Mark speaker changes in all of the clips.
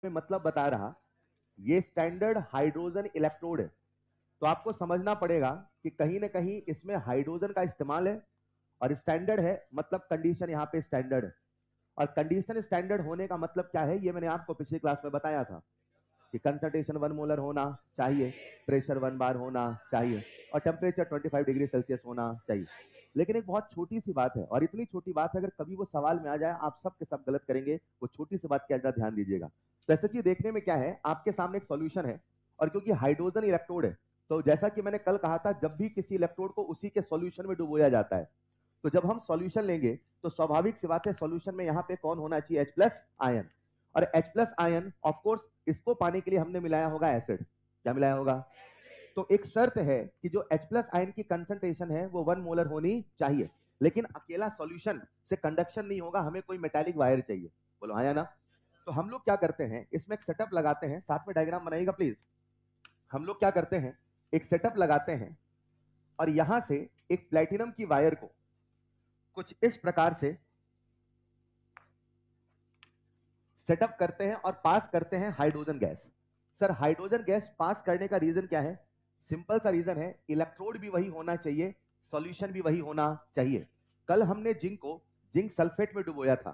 Speaker 1: में मतलब बता रहा, ये स्टैंडर्ड हाइड्रोजन इलेक्ट्रोड है, तो आपको समझना पड़ेगा कि कहीं ना कहीं इसमें हाइड्रोजन का इस्तेमाल है, और स्टैंडर्ड है मतलब कंडीशन यहाँ पे स्टैंडर्ड है। और कंडीशन स्टैंडर्ड होने का मतलब क्या है, ये मैंने आपको पिछली क्लास में बताया था कि कंसंट्रेशन 1 मोलर होना चाहिए, प्रेशर 1 बार होना चाहिए, और टेम्परेचर 25 डिग्री सेल्सियस होना चाहिए। लेकिन एक बहुत छोटी सी बात है, और इतनी छोटी बात है अगर कभी वो सवाल में आ जाए आप सब के सब गलत करेंगे। वो छोटी सी बात क्या जरा ध्यान दीजिएगा। तो ऐसा चीज देखने में क्या है, आपके सामने एक सॉल्यूशन है, और क्योंकि हाइड्रोजन इलेक्ट्रोड है, तो जैसा कि मैंने कल कहा था, जब भी किसी इलेक्ट्रोड को उसी के सॉल्यूशन में डुबोया जाता है, तो जब हम सॉल्यूशन लेंगे तो स्वाभाविक सी बात है सॉल्यूशन में यहाँ पे कौन होना चाहिए, H+ आयन। और H+ आयन ऑफ कोर्स इसको पाने के लिए हमने मिलाया होगा एसिड। क्या मिलाया होगा? तो एक शर्त है कि जो H+ आयन की कंसंट्रेशन है वो 1 मोलर होनी चाहिए, लेकिन अकेला सॉल्यूशन से कंडक्शन नहीं होगा, हमें कोई मेटालिक वायर चाहिए। बोलो हाँ या ना? तो हम लोग क्या करते हैं, इसमें एक सेटअप लगाते हैं, साथ में डायग्राम बनाइएगा प्लीज। हम लोग क्या करते हैं, एक सेटअप लगाते हैं, और यहां से एक प्लेटिनम की वायर को कुछ इस प्रकार से सेटअप करते हैं और पास करते हैं hydrogen gas. Sir hydrogen gas pass करने का रीजन क्या है? सिंपल सा रीजन है, इलेक्ट्रोड भी वही होना चाहिए, सॉल्यूशन भी वही होना चाहिए। कल हमने जिंक को जिंक सल्फेट में डुबोया था,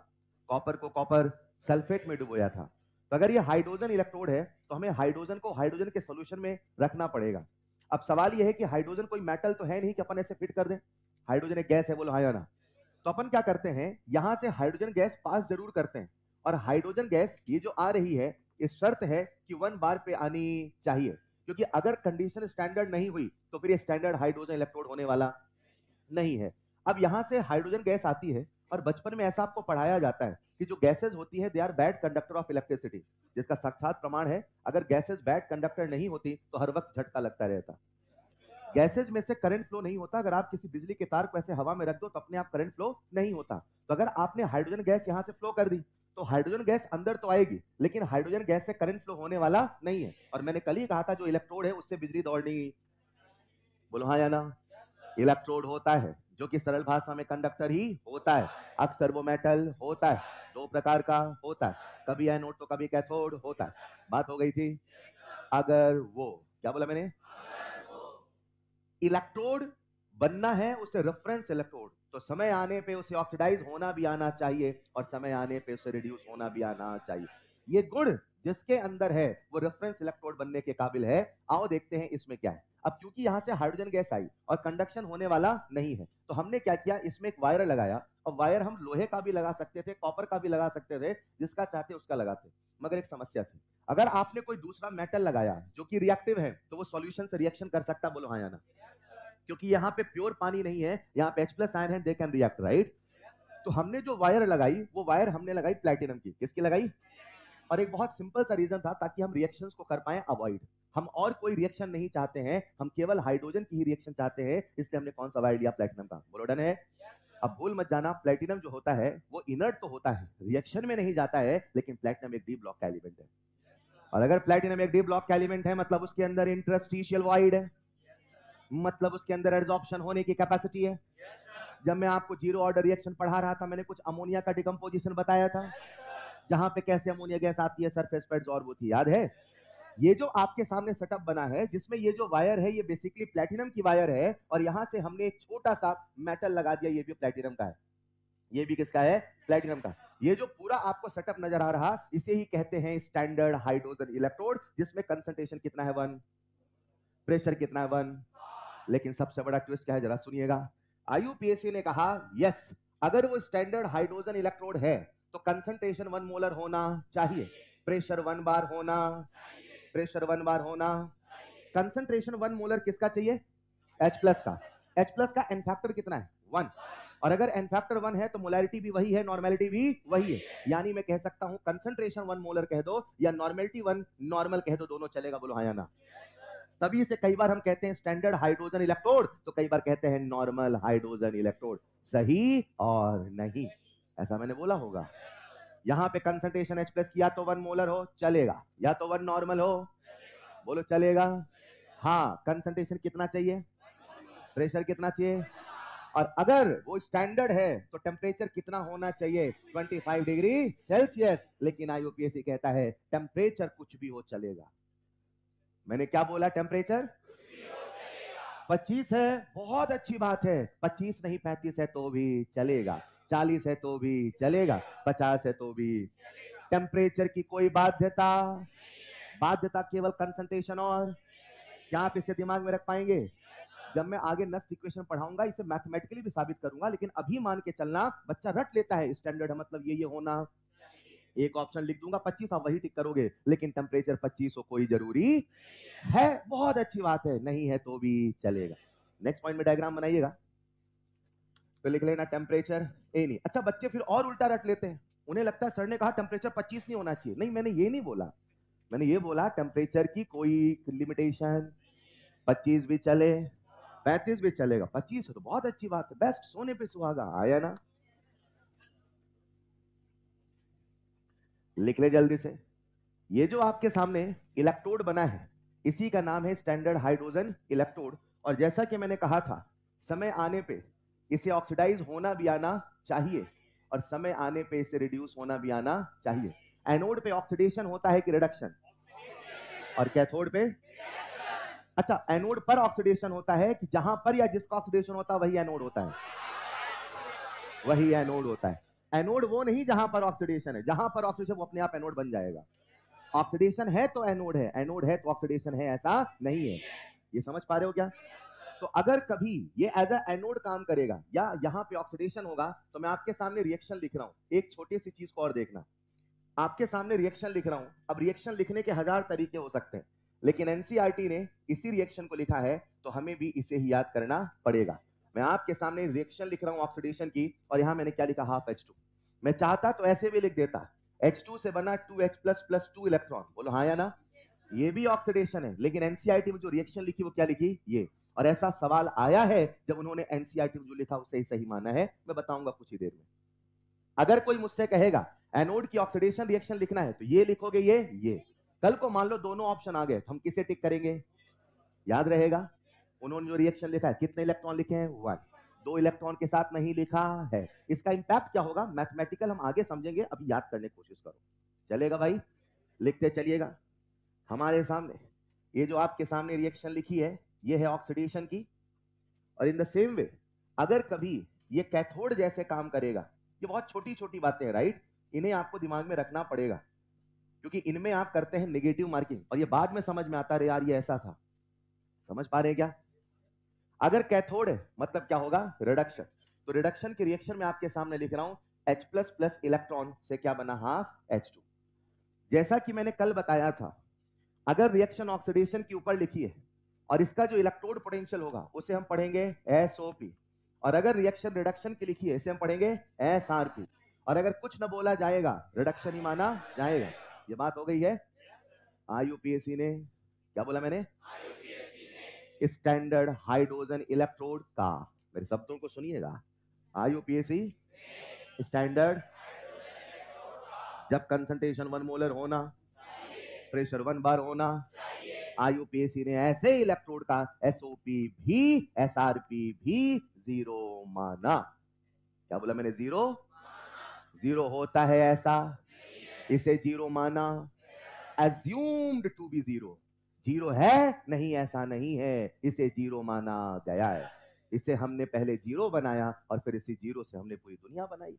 Speaker 1: कॉपर को कॉपर सल्फेट में डुबोया था। तो अगर ये हाइड्रोजन इलेक्ट्रोड है तो हमें हाइड्रोजन को हाइड्रोजन के सॉल्यूशन में रखना पड़ेगा। अब सवाल यह है कि हाइड्रोजन कोई मेटल तो है नहीं कि अपन ऐसे फिट कर दें, हाइड्रोजन एक गैस है, बोलो हाँ या ना? तो अपन क्या करते हैं, यहां से हाइड्रोजन गैस पास जरूर करते हैं, और हाइड्रोजन गैस ये जो आ रही है, इस शर्त है कि 1 बार पे आनी चाहिए, क्योंकि अगर कंडीशन स्टैंडर्ड नहीं हुई तो फिर ये स्टैंडर्ड हाइड्रोजन इलेक्ट्रोड होने वाला नहीं है। अब यहां से हाइड्रोजन गैस आती है, और बचपन में ऐसा आपको पढ़ाया जाता है कि जो गैसेज होती है they are bad conductor of electricity, जिसका साक्षात प्रमाण है अगर गैसेज बैड कंडक्टर नहीं होती तो हर वक्त झटका लगता रहता। गैसेज में से करंट फ्लो नहीं होता, अगर आप किसी बिजली के तार को ऐसे हवा में रख दो तो अपने आप करंट फ्लो नहीं होता। तो अगर आपने हाइड्रोजन गैस यहां से फ्लो कर दी तो हाइड्रोजन गैस अंदर तो आएगी, लेकिन हाइड्रोजन गैस से करंट फ्लो होने वाला नहीं है। और मैंने कल ही कहा था जो इलेक्ट्रोड है उससे बिजली दौड़नी, बोलो हाँ या ना? इलेक्ट्रोड होता है जो कि सरल भाषा में कंडक्टर ही होता है। अक्सर वो मेटल होता है, 2 प्रकार का होता है, कभी एनोड तो कभी कैथोड होता है। बात हो गई थी? अगर वो, क्या बोला मैंने, इलेक्ट्रोड बनना है उसे रेफरेंस इलेक्ट्रोड, तो समय आने पे उसे ऑक्सीडाइज होना भी आना चाहिए, और समय आने पे उसे रिड्यूस होना भी आना चाहिए। ये गुण जिसके अंदर है वो रेफरेंस इलेक्ट्रोड बनने के काबिल है। आओ देखते हैं इसमें क्या है। अब क्योंकि यहां से हाइड्रोजन गैस आई और कंडक्शन होने वाला नहीं है, तो हमने क्या किया, इसमें एक वायर लगाया, और वायर हम लोहे का भी लगा सकते थे, कॉपर का भी लगा सकते थे, जिसका चाहते उसका लगाते। मगर एक समस्या थी, अगर आपने कोई दूसरा मेटल लगाया जो कि रिएक्टिव है तो वो सॉल्यूशन से रिएक्शन कर सकता, बोलो हाँ या ना? क्योंकि यहाँ पे प्योर पानी नहीं है, यहाँ पे H+ आयन है, दे कैन रिएक्ट, राइट? तो हमने जो वायर लगाई वो वायर हमने लगाई प्लैटिनम की। किसकी लगाई? और एक बहुत सिंपल सा रीजन था, ताकि हम रिएक्शंस को कर पाए अवॉइड। हम और कोई रिएक्शन नहीं चाहते हैं, हम केवल हाइड्रोजन की ही रिएक्शन चाहते हैं, इसलिए हमने कौन सा वायर लिया, प्लैटिनम का। बोलो डन है? अब भूल मत जाना, प्लैटिनम जो होता है वो इनर्ट तो होता है, रिएक्शन में नहीं जाता है, लेकिन प्लैटिनम एक डी ब्लॉक का एलिमेंट है। और अगर प्लैटिनम एक डी ब्लॉक का एलिमेंट है मतलब उसके अंदर इंटरस्टिशियल वॉइड है, मतलब उसके अंदर एड्सॉर्प्शन होने की कैपेसिटी है। जब मैं आपको जीरो ऑर्डर रिएक्शन पढ़ा रहा था, मैंने कुछ अमोनिया का डिकम्पोजिशन बताया था, जहां पे कैसे अमोनिया गैस आती है, सरफेस पर एडसॉर्ब होती है, याद है? ये जो आपके सामने सेटअप बना है, जिसमें ये जो वायर है ये बेसिकली प्लैटिनम की वायर है, और यहां से हमने एक छोटा सा मेटल लगा दिया, ये भी प्लैटिनम का है। ये भी किसका है? प्लैटिनम का। ये जो पूरा आपको सेटअप नजर आ रहा, इसे ही कहते हैं स्टैंडर्ड हाइड्रोजन इलेक्ट्रोड, जिसमें कंसंट्रेशन कितना है, 1, प्रेशर कितना है, 1। लेकिन सबसे बड़ा ट्विस्ट क्या है, जरा सुनिएगा। आईयूपीएसी ने कहा यस, अगर वो स्टैंडर्ड हाइड्रोजन इलेक्ट्रोड है तो कंसंट्रेशन 1 मोलर होना चाहिए, प्रेशर 1 बार होना, प्रेशर 1 बार होना। कंसंट्रेशन 1 मोलर किसका चाहिए? H+ का। H+ का एन फैक्टर कितना है? 1। और अगर एन फैक्टर 1 है तो मोलैरिटी भी वही है, नॉर्मेलिटी भी वही है। यानी मैं कह सकता हूं कंसंट्रेशन 1 मोलर कह दो या नॉर्मेलिटी 1 नॉर्मल कह दो, दोनों चलेगा, बोलो हाँ या ना? तभी से कई बार हम कहते हैं स्टैंडर्ड हाइड्रोजन इलेक्ट्रोड, तो कई बार कहते हैं नॉर्मल हाइड्रोजन इलेक्ट्रोड। सही और नहीं, ऐसा मैंने बोला होगा। यहां पे कंसंट्रेशन H+ की या तो 1 मोलर हो चलेगा, या तो 1 नॉर्मल हो, बोलो चलेगा। हाँ, कंसंट्रेशन कितना चाहिए, प्रेशर कितना चाहिए, और अगर वो स्टैंडर्ड है तो टेम्परेचर कितना होना चाहिए? 25 डिग्री सेल्सियस। लेकिन आईयूपीएसी कहता है टेम्परेचर कुछ भी हो चलेगा। मैंने क्या बोला? टेम्परेचर 25 है, बहुत अच्छी बात है। 25 नहीं 35 है तो भी चलेगा, 40 है तो भी चलेगा, 50 है तो भी। टेम्परेचर की कोई बाध्यता, बाध्यता केवल कंसंट्रेशन। और क्या आप इसे दिमाग में रख पाएंगे? जब मैं आगे नेक्स्ट इक्वेशन पढ़ाऊंगा इसे मैथमेटिकली भी साबित करूंगा, लेकिन अभी मान के चलना बच्चा रट लेता है स्टैंडर्ड है मतलब ये होना। एक ऑप्शन लिख दूंगा 25, आप वही टिक करोगे, लेकिन टेम्परेचर 25 हो कोई जरूरी है। बहुत अच्छी बात है, नहीं है तो भी चलेगा। नेक्स्ट पॉइंट में डायग्राम बनाइएगा, तो लिख लेना टेम्परेचर ए नहीं। अच्छा बच्चे फिर और उल्टा रट लेते हैं, उन्हें लगता है सर ने कहा टेम्परेचर 25 नहीं होना चाहिए। नहीं, मैंने ये नहीं बोला, मैंने ये बोला टेम्परेचर की कोई लिमिटेशन, 25 भी चले 35 भी चलेगा। 25 है तो बहुत अच्छी बात है, बेस्ट, सोने पे सुहागा। आया ना? लिख ले जल्दी से। ये जो आपके सामने इलेक्ट्रोड बना है इसी का नाम है स्टैंडर्ड हाइड्रोजन इलेक्ट्रोड। और जैसा कि मैंने कहा था समय आने पे इसे ऑक्सीडाइज होना भी आना चाहिए और समय आने पे इसे रिड्यूस होना भी आना चाहिए। एनोड पे ऑक्सीडेशन होता है कि रिडक्शन? और कैथोड पे? अच्छा, एनोड पर ऑक्सीडेशन होता है कि जहां पर या जिसका ऑक्सीडेशन होता है वही एनोड होता है? वही एनोड होता है। एनोड वो नहीं जहां पर ऑक्सीडेशन है, जहां पर ऑक्सीडेशन वो अपने आप एनोड बन जाएगा। ऑक्सीडेशन है तो एनोड है, एनोड है तो ऑक्सीडेशन है, ऐसा नहीं है। ये समझ पा रहे हो क्या? तो अगर कभी ये एज अ एनोड काम करेगा या यहां पे ऑक्सीडेशन होगा तो मैं आपके सामने रिएक्शन लिख रहा हूं। एक छोटी सी चीज को और देखना, आपके सामने रिएक्शन लिख रहा हूं। अब रिएक्शन लिखने के 1000 तरीके हो सकते हैं, लेकिन एनसीईआरटी ने इसी रिएक्शन को लिखा है तो हमें भी इसे ही याद करना पड़ेगा। मैं आपके सामने रिएक्शन लिख रहा हूं ऑक्सीडेशन की, और यहां मैंने क्या लिखा? Half H2। मैं चाहता तो ऐसे भी लिख देता, H2 से बना 2H प्लस 2 इलेक्ट्रॉन। बोलो हाँ या ना? ये भी ऑक्सीडेशन है, लेकिन एनसीईआरटी में जो रिएक्शन लिखी वो क्या लिखी? ये। और ऐसा सवाल आया है जब उन्होंने एनसीईआरटी में जो लिखा उसे ही सही माना है। मैं बताऊंगा कुछ ही देर में। अगर कोई मुझसे कहेगा एनोड की ऑक्सीडेशन रिएक्शन लिखना है तो ये लिखोगे, ये। कल को मान लो दोनों ऑप्शन आ गए तो हम किसे टिक करेंगे? याद रहेगा उन्होंने जो रिएक्शन लिखा है कितने इलेक्ट्रॉन लिखे हैं? 1। 2 इलेक्ट्रॉन के साथ नहीं लिखा है। इसका इंपैक्ट क्या होगा मैथमेटिकल हम आगे समझेंगे, अभी याद करने की कोशिश करो। चलेगा भाई? लिखते चलिएगा। हमारे सामने ये जो आपके सामने रिएक्शन लिखी है ये है ऑक्सीडेशन की। और इन द सेम वे अगर कभी ये कैथोड जैसे काम करेगा, ये बहुत छोटी छोटी बातें हैं राइट, इन्हें आपको दिमाग में रखना पड़ेगा क्योंकि इनमें आप करते हैं नेगेटिव मार्किंग और ये बाद में समझ में आता है यार ये ऐसा था। समझ पा रहे हैं क्या? अगर कैथोड है मतलब क्या होगा? रिडक्शन। तो रिडक्शन के रिएक्शन में आपके सामने लिख रहा हूं H प्लस इलेक्ट्रॉन से क्या बना? Half H2। जैसा कि मैंने कल बताया था अगर रिएक्शन ऑक्सीडेशन के ऊपर लिखी है और इसका जो इलेक्ट्रोड पोटेंशियल होगा उसे हम पढ़ेंगे SOP, और अगर रिएक्शन रिडक्शन की लिखी है इसे हम पढ़ेंगे SRP। और अगर कुछ न बोला जाएगा रिडक्शन ही माना जाएगा। ये बात हो गई है। आईयूपीएसी ने क्या बोला? मैंने स्टैंडर्ड हाइड्रोजन इलेक्ट्रोड का, मेरे शब्दों को सुनिएगा, आईयूपीएसी स्टैंडर्ड जब कंसंट्रेशन 1 मोलर होना, प्रेशर 1 बार होना, आईयूपीएसी ने ऐसे इलेक्ट्रोड का एसओपी भी एसआरपी भी 0 माना। क्या बोला मैंने? 0। 0 होता है ऐसा, इसे 0 माना। एज्यूम्ड टू बी 0, 0 है नहीं ऐसा नहीं है, इसे 0 माना गया है। इसे हमने पहले 0 बनाया और फिर इसी 0 से हमने पूरी दुनिया बनाई।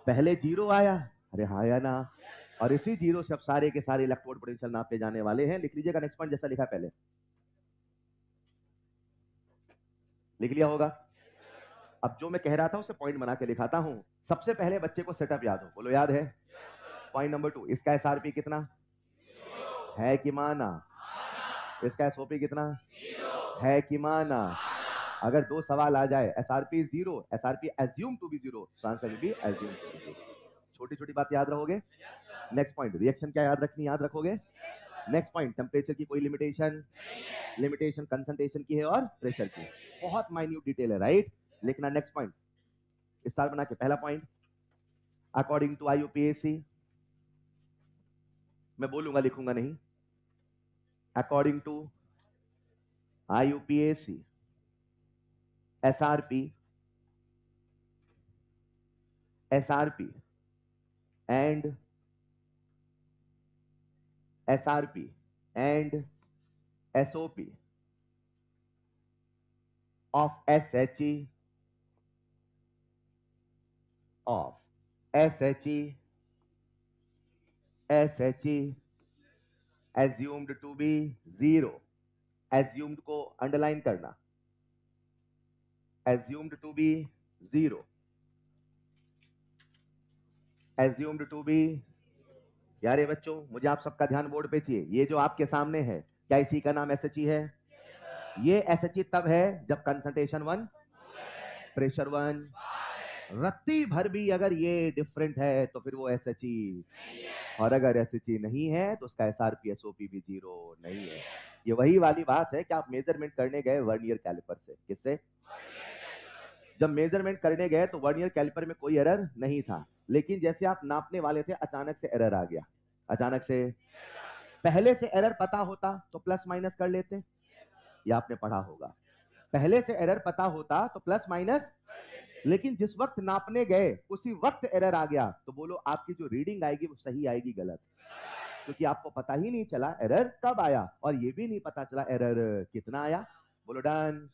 Speaker 1: पहले 0 आया, अरे हाँ या ना? और इसी 0 से अब सारे के सारे इलेक्ट्रोड पोटेंशियल नापे जाने वाले हैं। लिख लीजिएगा नेक्स्ट पॉइंट जैसा लिखा पहले, लिख लिया होगा। अब जो मैं कह रहा था उसे पॉइंट बना के लिखाता हूं। सबसे पहले बच्चे को सेटअप याद हो, बोलो याद है? पॉइंट नंबर 2, इसका एसआरपी कितना है कि माना? इसका एसओपी कितना है कि माना? अगर 2 सवाल आ जाए SRP 0, SRP assume to be 0, so answer will be assume to be 0। छोटी छोटी बात याद रखोगे। नेक्स्ट पॉइंट रिएक्शन क्या याद रखनी, याद रखोगे। नेक्स्ट पॉइंट टेम्परेचर की कोई लिमिटेशन, लिमिटेशन कंसंट्रेशन की है और प्रेशर की, बहुत माइन्यूट डिटेल है राइट। लिखना नेक्स्ट पॉइंट स्टार बना के। पहला पॉइंट अकॉर्डिंग टू आईयूपीएसी, मैं बोलूंगा लिखूंगा नहीं, according to IUPAC SRP, SRP and SRP and SOP of SHE assumed to be 0. assumed को अंडरलाइन करना, assumed to be 0, assumed to be। यार ये बच्चों, मुझे आप सबका ध्यान बोर्ड पे चाहिए। ये जो आपके सामने है, क्या इसी का नाम SHE है? ये SHE तब है जब कंसंट्रेशन 1, प्रेशर 1, रत्ती भर भी अगर ये डिफरेंट है तो फिर वो SHE, और अगर SHE नहीं है तो उसका SRP SOP भी 0 नहीं है। ये वही वाली बात है कि आप मेजरमेंट करने गए वर्नियर कैलिपर से। किससे? जब मेजरमेंट करने गए तो वर्नियर कैलिपर में कोई एरर नहीं था, लेकिन जैसे आप नापने वाले थे अचानक से एरर आ गया। अचानक से, पहले से एरर पता होता तो प्लस माइनस कर लेते, ये आपने पढ़ा होगा। पहले से एरर पता होता तो प्लस माइनस, लेकिन जिस वक्त नापने गए उसी वक्त एरर आ गया, तो बोलो आपकी जो रीडिंग आएगी वो सही आएगी गलत? क्योंकि आपको पता ही नहीं चला एरर कब आया, और ये भी नहीं पता चला एरर कितना आया। बोलो डन।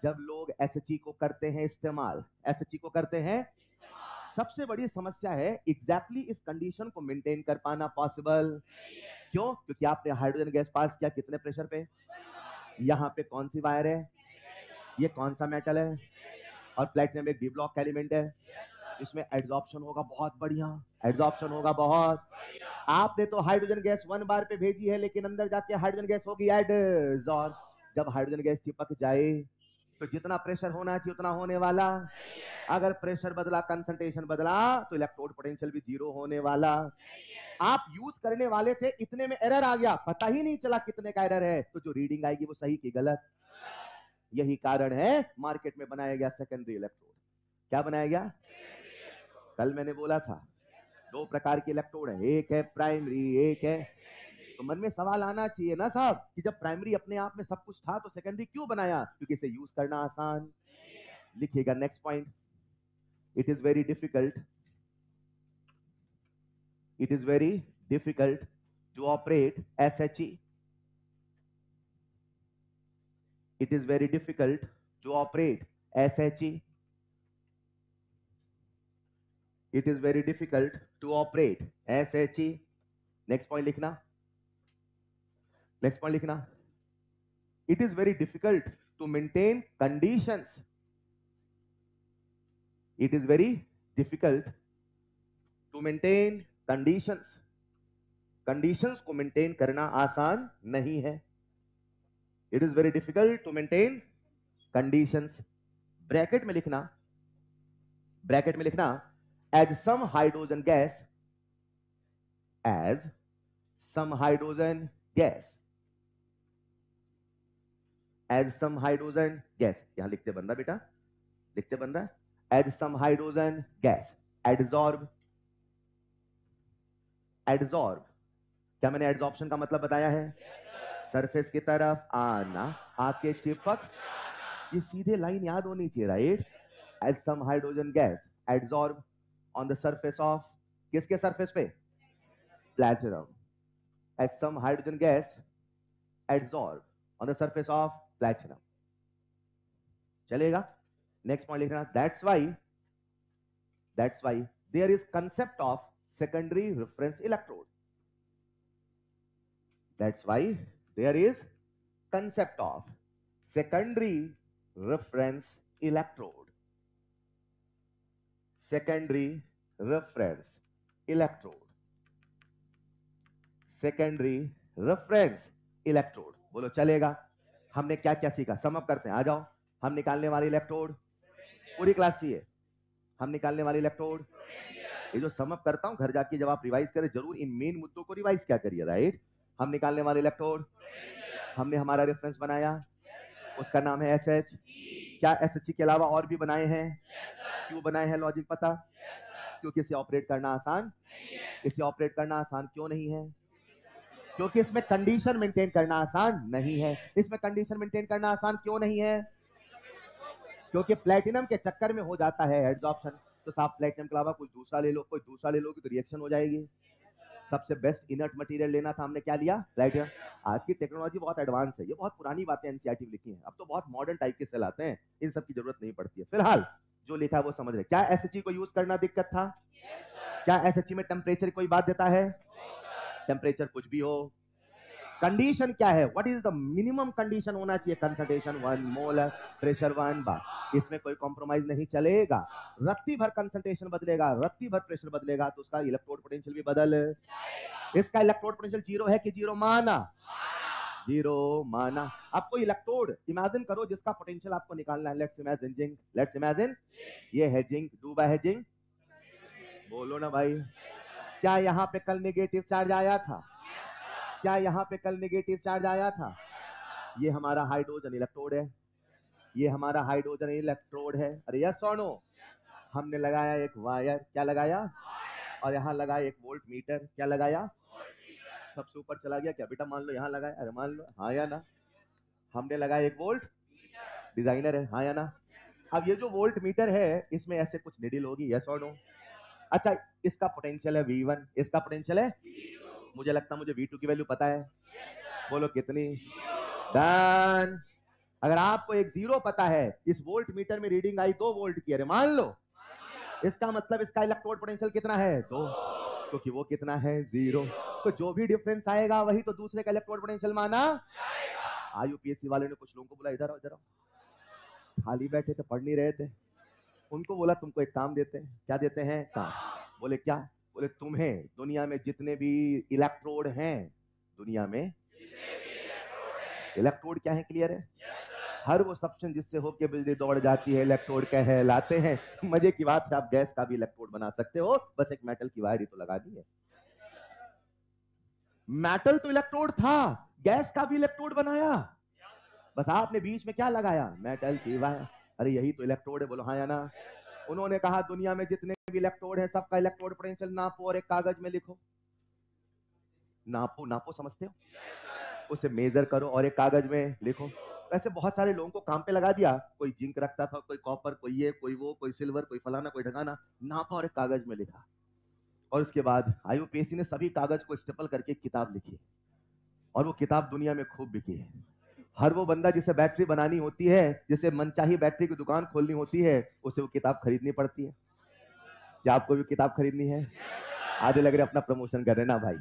Speaker 1: जब लोग SHE को करते हैं इस्तेमाल, SHE को करते हैं, सबसे बड़ी समस्या है एग्जैक्टली इस कंडीशन को मेंटेन कर पाना पॉसिबल। क्यों? क्योंकि आपने हाइड्रोजन गैस पास किया कितने प्रेशर पे? यहाँ पे कौन सी वायर है? ये कौन सा मेटल है? और प्लेटिनम एक डी ब्लॉक एलिमेंट है, इसमें एड्सॉर्प्शन होगा बहुत बढ़िया, एड्सॉर्प्शन होगा बहुत। आपने तो हाइड्रोजन गैस 1 बार पे भेजी है, लेकिन अंदर जाके हाइड्रोजन गैस होगी एडसॉर्ब। जब हाइड्रोजन गैस चिपक जाए तो जितना प्रेशर होना चाहिए उतना होने वाला। अगर प्रेशर बदला, कंसंट्रेशन बदला, तो इलेक्ट्रोड पोटेंशियल भी 0 होने वाला। आप यूज करने वाले थे, इतने में एरर आ गया, पता ही नहीं चला कितने का एरर है, तो जो रीडिंग आएगी वो सही की गलत? यही कारण है मार्केट में बनाया गया सेकेंडरी इलेक्ट्रोड। क्या बनाया गया? कल मैंने बोला था 2 प्रकार के इलेक्ट्रोड है, एक है प्राइमरी, एक है। तो मन में सवाल आना चाहिए ना साहब कि जब प्राइमरी अपने आप में सब कुछ था तो सेकेंडरी क्यों बनाया? क्योंकि इसे यूज करना आसान। लिखिएगा next point, it is very difficult, it is very difficult to operate SHE. It is very difficult to operate SHE. It is very difficult to operate SHE. Next point लिखना, next point लिखना। It is very difficult to maintain conditions. It is very difficult to maintain conditions. Conditions को maintain करना आसान नहीं है। It is very difficult to maintain conditions. Bracket में लिखना, bracket में लिखना, as some hydrogen gas, as some hydrogen gas, as some hydrogen gas, यहां लिखते बन रहा बेटा, लिखते बन रहा, as some hydrogen gas adsorb, adsorb, क्या मैंने एड्सॉर्प्शन का मतलब बताया है? सरफेस की तरफ आना, आके चिपक, ये सीधे लाइन याद होनी चाहिए, right? as some hydrogen gas adsorb on the surface of, किसके सरफेस पे? platinum. as some hydrogen gas adsorb on the surface of platinum. चलेगा? नेक्स्ट पॉइंट लिखना, that's why there is concept of secondary reference electrode. That's why there is concept of secondary reference electrode. Secondary reference electrode. Secondary reference electrode. बोलो चलेगा? हमने क्या क्या सीखा? Sum up करते हैं, आ जाओ। हम निकालने वाले इलेक्ट्रोड, पूरी क्लास चाहिए। हम निकालने वाले इलेक्ट्रोड, ये जो सम अप करता हूं, घर जाके जब आप रिवाइज करें जरूर इन मेन मुद्दों को रिवाइज क्या करिए, राइट? हम निकालने वाले इलेक्ट्रोड, हमने हमारा रेफरेंस बनाया, उसका नाम है SH। क्या SH के अलावा और भी बनाए हैं? क्यों बनाए हैं? लॉजिक पता? क्योंकि इसे ऑपरेट करना आसान। इसे ऑपरेट करना आसान क्यों नहीं है? क्योंकि इसमें कंडीशन मेंटेन करना आसान नहीं है। इसमें कंडीशन मेंटेन करना आसान क्यों नहीं है? क्योंकि प्लेटिनम के चक्कर में हो जाता है एडजॉर्प्शन। तो साफ प्लेटिनम के अलावा कुछ दूसरा ले लो, कोई दूसरा ले लोगे तो रिएक्शन हो जाएगी। सबसे बेस्ट इनर्ट मटेरियल लेना था, हमने क्या लिया? प्लेटिनम। आज की टेक्नोलॉजी बहुत एडवांस है, ये बहुत पुरानी बातें एनसीईआरटी में लिखी हैं, अब तो बहुत मॉडर्न टाइप के सेल आते हैं, इन सब की जरूरत नहीं पड़ती है। फिलहाल जो लिखा है वो समझ रहे। क्या एसएचजी को यूज करना दिक्कत था? क्या एसएचजी में टेम्परेचर कोई बात देता है? टेम्परेचर कुछ भी हो, कंडीशन क्या है? What is the minimum condition होना चाहिए? कंसंट्रेशन 1 मोल, प्रेशर 1 बार, इसमें कोई कॉम्प्रोमाइज नहीं चलेगा। रत्ती भर कंसंट्रेशन बदलेगा, रत्ती भर प्रेशर बदलेगा तो उसका इलेक्ट्रोड पोटेंशियल भी बदल। इसका इलेक्ट्रोड पोटेंशियल जीरो है कि जीरो माना? जीरो माना। अब कोई इलेक्ट्रोड इमेजिन करो जिसका पोटेंशियल आपको निकालना है। Let's imagine zinc, let's imagine ये है जिंक, डू बाय है जिंक। बोलो ना भाई, क्या यहाँ पे कल नेगेटिव चार्ज आया था? क्या यहाँ पे कल नेगेटिव चार्ज आया था? ये हमारा हाइड्रोजन इलेक्ट्रोड है, ये हमारा हाइड्रोजन इलेक्ट्रोड है। अरे यस और नो? हमने लगाया एक वायर, क्या लगाया? और यहाँ लगाया एक वोल्ट मीटर, क्या लगाया? सबसे ऊपर चला गया क्या बेटा? मान लो यहाँ लगाया, अरे मान लो, हाँ या ना? हमने लगाया एक वोल्ट, डिजाइनर है, हाँ या ना? अब ये जो वोल्ट मीटर है इसमें ऐसे कुछ निडिल होगी, यस और नो? अच्छा, इसका पोटेंशियल है V1, इसका पोटेंशियल है, मुझे लगता है मुझे V2 की वैल्यू पता है। बोलो कितनी? डन। अगर आपको एक जीरो पता है, इस वोल्ट मीटर में रीडिंग आई 2 वोल्ट की, अरे मान लो, इसका मतलब इसका इलेक्ट्रोड पोटेंशियल कितना है? 2, क्योंकि वो कितना है? 0। तो जो भी डिफरेंस आएगा वही तो दूसरे का इलेक्ट्रोड पोटेंशियल माना। आईयूपीएससी वाले ने कुछ लोगों को बोला इधर आओ, इधर आओ, खाली बैठे थे, पढ़ नहीं रहे थे, उनको बोला तुमको एक काम देते हैं। क्या देते हैं? काम। बोले क्या? बोले तुम्हें दुनिया में जितने भी इलेक्ट्रोड हैं, दुनिया में इलेक्ट्रोड क्या है? क्लियर है? हर वो सब्सटेंस जिससे होके बिजली दौड़ जाती है इलेक्ट्रोड कहलाते हैं। मजे की बात है, आप गैस का भी इलेक्ट्रोड बना सकते हो, बस एक मेटल की वायर ही तो लगा दी है। मेटल तो इलेक्ट्रोड था, गैस का भी इलेक्ट्रोड बनाया, बस आपने बीच में क्या लगाया? मेटल की वायर। अरे यही तो इलेक्ट्रोड है, बोलो हाँ या ना? उन्होंने कहा दुनिया में जितने भी इलेक्ट्रोड है सबका इलेक्ट्रोड पोटेंशियल नापो और एक कागज में लिखो। नापो, नापो समझते हो? उसे मेजर करो और एक कागज में लिखो। ऐसे बहुत सारे लोगों को काम पे लगा दिया, कोई जिंक रखता था, कोई कॉपर, कोई ये, कोई वो, कोई सिल्वर, कोई फलाना, कोई ढगाना, नापा और एक कागज में लिखा। और उसके बाद आईयूपीएससी ने सभी कागज को स्टेपल करके एक किताब लिखी, और वो किताब दुनिया में खूब बिकी है। हर वो बंदा जिसे बैटरी बनानी होती है, जिसे मनचाही बैटरी की दुकान खोलनी होती है, उसे वो किताब खरीदनी पड़ती है। क्या आपको भी किताब खरीदनी है? आधे लग रहे अपना प्रमोशन कर रहे ना भाई।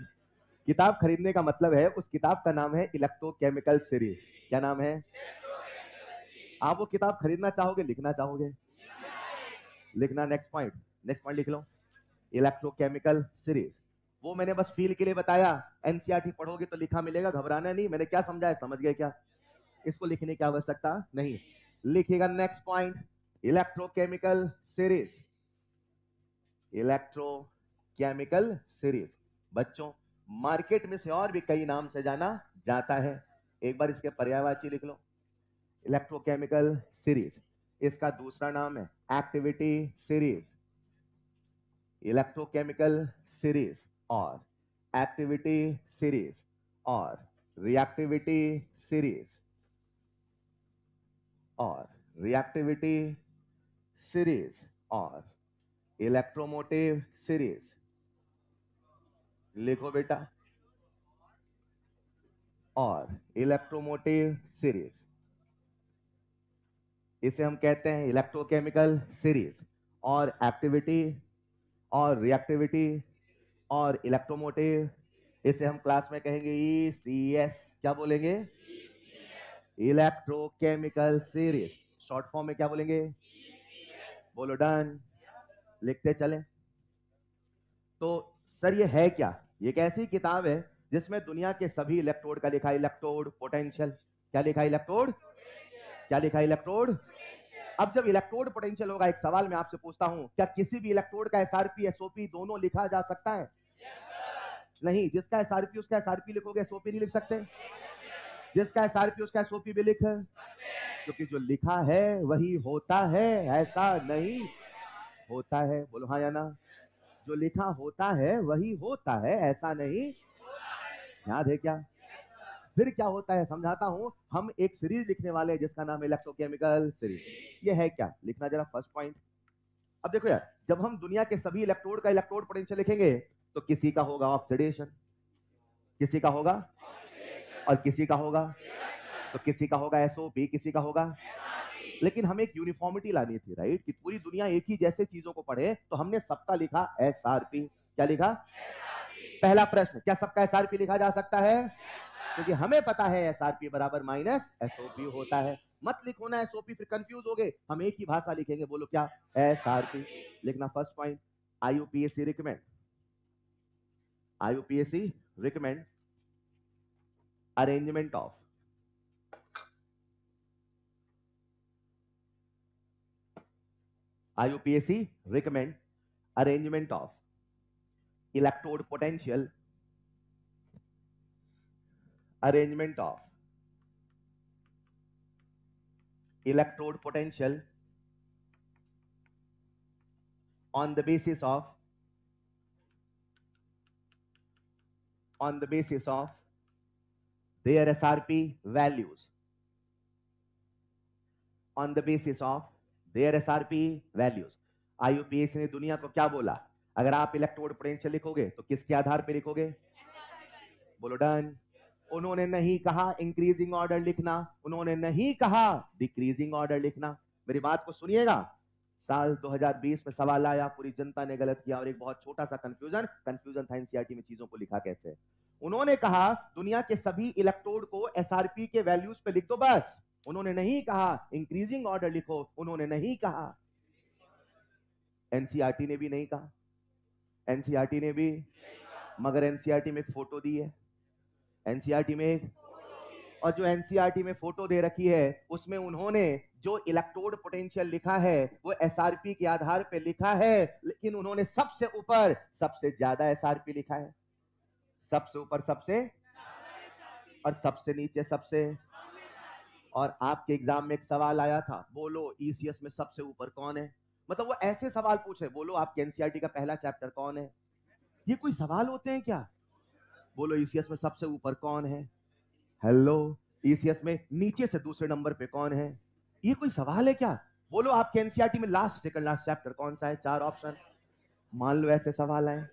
Speaker 1: किताब खरीदने का मतलब है, उस किताब का नाम है इलेक्ट्रोकेमिकल सीरीज। क्या नाम है? आप वो किताब खरीदना चाहोगे, लिखना चाहोगे? लिखना। नेक्स्ट पॉइंट, नेक्स्ट पॉइंट लिख लो, इलेक्ट्रोकेमिकल सीरीज। वो मैंने बस फील के लिए बताया, एनसीईआरटी पढ़ोगे तो लिखा मिलेगा, घबराना नहीं। मैंने क्या समझाया, समझ गए क्या? इसको लिखने की आवश्यकता नहीं। लिखिएगा next point, electrochemical series, electrochemical series. बच्चों, मार्केट में से और भी कई नाम से जाना जाता है, एक बार इसके पर्यायवाची लिख लो, इलेक्ट्रोकेमिकल सीरीज। इसका दूसरा नाम है एक्टिविटी सीरीज, इलेक्ट्रोकेमिकल सीरीज और एक्टिविटी सीरीज और रिएक्टिविटी सीरीज और रिएक्टिविटी सीरीज और इलेक्ट्रोमोटिव सीरीज। लिखो बेटा, और इलेक्ट्रोमोटिव सीरीज, इसे हम कहते हैं इलेक्ट्रोकेमिकल सीरीज। और एक्टिविटी और रिएक्टिविटी और इलेक्ट्रोमोटिव, इसे हम क्लास में कहेंगे ECS। क्या बोलेंगे? Electrochemical series. शॉर्ट फॉर्म में क्या बोलेंगे? बोलो डन। लिखते चले। तो सर ये है क्या? ये एक ऐसी किताब है जिसमें दुनिया के सभी इलेक्ट्रोड का लिखा, इलेक्ट्रोड पोटेंशियल। क्या लिखा? इलेक्ट्रोड। क्या लिखा? इलेक्ट्रोड। अब जब इलेक्ट्रोड पोटेंशियल होगा, एक सवाल मैं आपसे पूछता हूं, क्या किसी भी इलेक्ट्रोड का SRP SOP दोनों लिखा जा सकता है? नहीं, जिसका SRP उसका SRP लिखोगे, SOP नहीं लिख सकते। जिसका SRP उसका SOP भी लिख, क्योंकि जो लिखा है वही होता है, ऐसा नहीं होता है। बोलो हाँ या ना? जो लिखा होता है वही होता है, ऐसा नहीं। याद है क्या? फिर क्या होता है समझाता हूं। हम एक सीरीज लिखने वाले हैं जिसका नाम है इलेक्ट्रोकेमिकल सीरीज। ये है क्या, लिखना जरा फर्स्ट पॉइंट। अब देखो यार, जब हम दुनिया के सभी इलेक्ट्रोड का इलेक्ट्रोड पोटेंशियल लिखेंगे तो किसी का होगा ऑक्सीडेशन, किसी का होगा, और किसी का होगा, तो किसी का होगा एसओपी, किसी का होगा। लेकिन हमें एक यूनिफॉर्मिटी लानी थी, राइट, कि पूरी दुनिया एक ही जैसे चीजों को पढ़े, तो हमने सबका लिखा एसआरपी। क्या लिखा? पहला प्रश्न, क्या सबका एसआरपी लिखा जा सकता है? क्योंकि हमें पता है एसआरपी बराबर माइनस एसओपी होता है। मत लिखो ना एसओपी, फिर कंफ्यूज हो गए। हम एक ही भाषा लिखेंगे, बोलो क्या? एसआरपी। लिखना first point. आईयूपीएससी recommend, आईयूपीएससी recommend arrangement of IUPAC recommend arrangement of electrode potential, arrangement of electrode potential on the basis of their SRP values, on the basis of their SRP values। IUPAC ने दुनिया को क्या बोला? अगर आप electrode potential लिखोगे तो किसके आधार पे लिखोगे? बोलो डन। उन्होंने नहीं कहा इंक्रीजिंग ऑर्डर लिखना, उन्होंने नहीं कहा डिक्रीजिंग ऑर्डर लिखना। मेरी बात को सुनिएगा। साल 2020 में सवाल आया, पूरी जनता ने गलत किया, और एक बहुत छोटा सा कंफ्यूजन था एनसीईआरटी में चीजों को लिखा कैसे। उन्होंने कहा दुनिया के सभी इलेक्ट्रोड को एसआरपी के वैल्यूज पे लिख दो बस। उन्होंने नहीं कहा इंक्रीजिंग ऑर्डर लिखो, उन्होंने नहीं कहा। एनसीईआरटी ने भी नहीं कहा, एनसीईआरटी ने भी, मगर एनसीईआरटी में एक फोटो दी है, एनसीईआरटी में एक, और जो एनसीईआरटी में फोटो दे रखी है उसमें उन्होंने जो इलेक्ट्रोड पोटेंशियल लिखा है वो एसआरपी के आधार पे लिखा है, लेकिन उन्होंने सबसे ऊपर सबसे ज्यादा एसआरपी लिखा है। सबसे ऊपर सबसे, और सबसे नीचे सबसे। और आपके एग्जाम में एक सवाल आया था, बोलो ईसीएस में सबसे ऊपर कौन है। मतलब वो ऐसे सवाल पूछे, बोलो आपके एनसीईआरटी का पहला चैप्टर कौन है। ये कोई सवाल होते हैं क्या? बोलो ईसीएस में सबसे ऊपर कौन है। हेलो, ईसीएस में नीचे से दूसरे नंबर पे कौन है। ये कोई सवाल है क्या? बोलो आपके एनसीईआरटी में लास्ट सेकंड लास्ट चैप्टर कौन सा है। 4 ऑप्शन। मान लो ऐसे सवाल आए,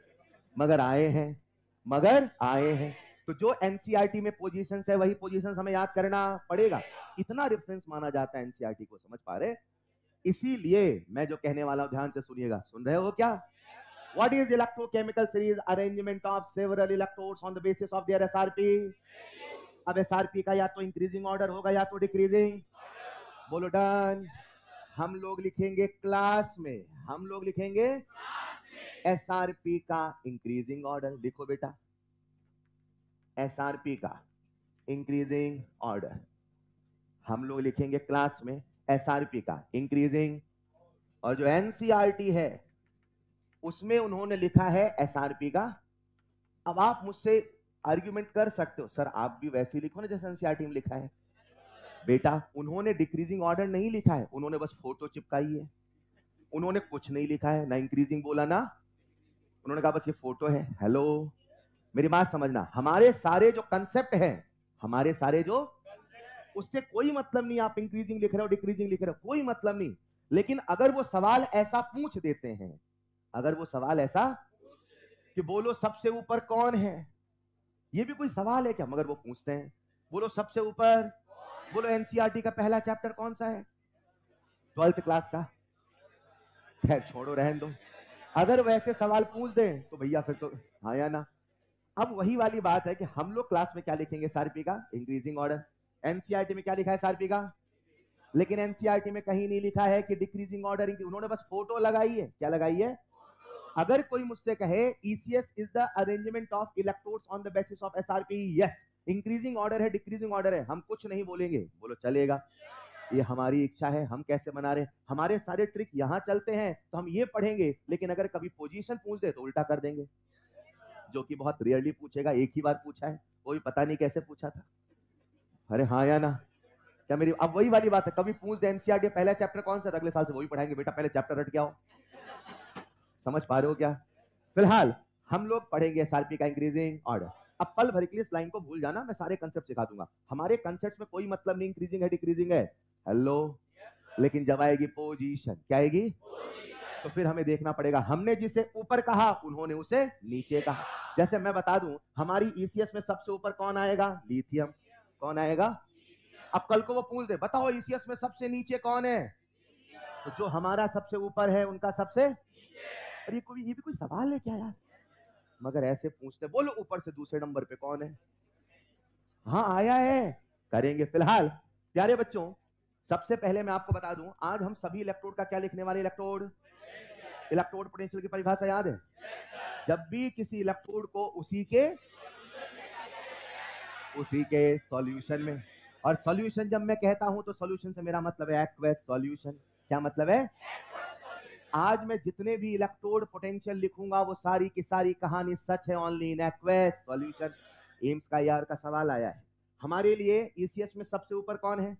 Speaker 1: मगर आए हैं, मगर आए हैं। तो जो एनसीईआरटी में पोजीशंस है वही पोजीशंस हमें याद करना पड़ेगा। इतना रेफरेंस माना जाता है एनसीईआरटी को, समझ पा रहे? इसीलिए मैं जो कहने वाला हूं ध्यान से सुनिएगा। सुन रहे हो क्या? What is electrochemical series? Arrangement of several electrodes on the basis of their SRP। अब SRP का या तो इंक्रीजिंग ऑर्डर होगा या तो डिक्रीजिंग। बोलो डन। हम लोग लिखेंगे क्लास में, हम लोग लिखेंगे SRP का इंक्रीजिंग ऑर्डर। लिखो बेटा, SRP का इंक्रीजिंग ऑर्डर। हम लोग लिखेंगे क्लास में SRP का इंक्रीजिंग, और जो एनसीईआरटी है उसमें उन्होंने लिखा है एसआरपी का। अब आप मुझसे आर्ग्यूमेंट कर सकते हो, सर आप भी वैसे लिखो ना जैसे एनसीईआरटी में लिखा है। बेटा उन्होंने डिक्रीजिंग ऑर्डर नहीं लिखा है, उन्होंने बस फोटो चिपकाई है। उन्होंने कुछ नहीं लिखा है, ना इंक्रीजिंग बोला ना, उन्होंने कहा बस ये फोटो है। हेलो, मेरी बात समझना। हमारे सारे जो कंसेप्ट हैं, हमारे सारे जो, उससे कोई मतलब नहीं आप इंक्रीजिंग लिख रहे हो डिक्रीजिंग लिख रहे हो, कोई मतलब नहीं। लेकिन अगर वो सवाल ऐसा पूछ देते हैं, अगर वो सवाल ऐसा कि बोलो सबसे ऊपर कौन है, ये भी कोई सवाल है क्या? मगर वो पूछते हैं, बोलो सबसे ऊपर, बोलो एनसीईआरटी का पहला चैप्टर कौन सा है? 12th क्लास का। खैर छोड़ो, रहने दो। अगर वैसे सवाल पूछ दें तो भैया फिर तो हाँ या ना। अब वही वाली बात है कि हम लोग क्लास में क्या लिखेंगे? एसआरपी का इंक्रीजिंग ऑर्डर। एनसीईआरटी में क्या लिखा है? एसआरपी का। लेकिन एनसीईआरटी में कहीं नहीं लिखा है कि डिक्रीजिंग ऑर्डर, उन्होंने बस फोटो लगाई है। क्या लगाई है? अगर कोई मुझसे कहे ECS is the arrangement of electrodes on the basis of SRP, yes, increasing order है डिक्रीजिंग ऑर्डर है, हम कुछ नहीं बोलेंगे। बोलो चलेगा, ये हमारी इच्छा है, हम कैसे बना रहे। हमारे सारे ट्रिक यहां चलते हैं तो हम ये पढ़ेंगे, लेकिन अगर कभी पोजीशन पूछ दे तो उल्टा कर देंगे, जो कि बहुत रेयरली पूछेगा। एक ही बार पूछा है, वो भी पता नहीं कैसे पूछा था। अरे हाँ या ना? क्या मेरी अब वही वाली बात है, कभी पूछ दे एनसीईआरटी पहला चैप्टर कौन सा, अगले साल से वही पढ़ाएंगे। बेटा पहले चैप्टर रट के आओ। समझ पा रहे हो क्या? फिलहाल हम लोग पढ़ेंगे एसआरपी का इंक्रीजिंग ऑर्डर। अब पल भर के लिए इस लाइन को भूल जाना, मैं सारे कंसेप्ट सिखा दूंगा। हमारे कंसेप्ट में कोई मतलब नहीं इंक्रीजिंग है डिक्रीजिंग है, हेलो, लेकिन जब आएगी पोजीशन, क्या आएगी, तो फिर हमें देखना पड़ेगा, हमने जिसे ऊपर कहा उन्होंने उसे नीचे कहा। जैसे मैं बता दूं, हमारी ईसीएस में सबसे ऊपर कौन आएगा, लिथियम। कौन आएगा? अब कल को वो पूछ दे, बताओ ईसीएस में सबसे नीचे कौन है, तो जो हमारा सबसे ऊपर है उनका सबसे, अरे ये भी कोई सवाल है क्या यार? मगर ऐसे पूछते, बोलो ऊपर से दूसरे नंबर पे कौन है? हाँ आया है, करेंगे। फिलहाल प्यारे बच्चों, सबसे पहले मैं आपको बता दूं, आज हम सभी इलेक्ट्रोड का क्या लिखने वाले, इलेक्ट्रोड पोटेंशियल की परिभाषा याद है? जब भी किसी इलेक्ट्रोड को उसी के सॉल्यूशन में, और सॉल्यूशन जब मैं कहता हूं तो सॉल्यूशन से मेरा मतलब है एक्वस सॉल्यूशन। क्या मतलब है? आज मैं जितने भी इलेक्ट्रोड पोटेंशियल लिखूंगा वो सारी की सारी कहानी सच है, only in aqueous solution. AIIMS का यार का सवाल आया है हमारे लिए, ईसीएस में सबसे ऊपर कौन है?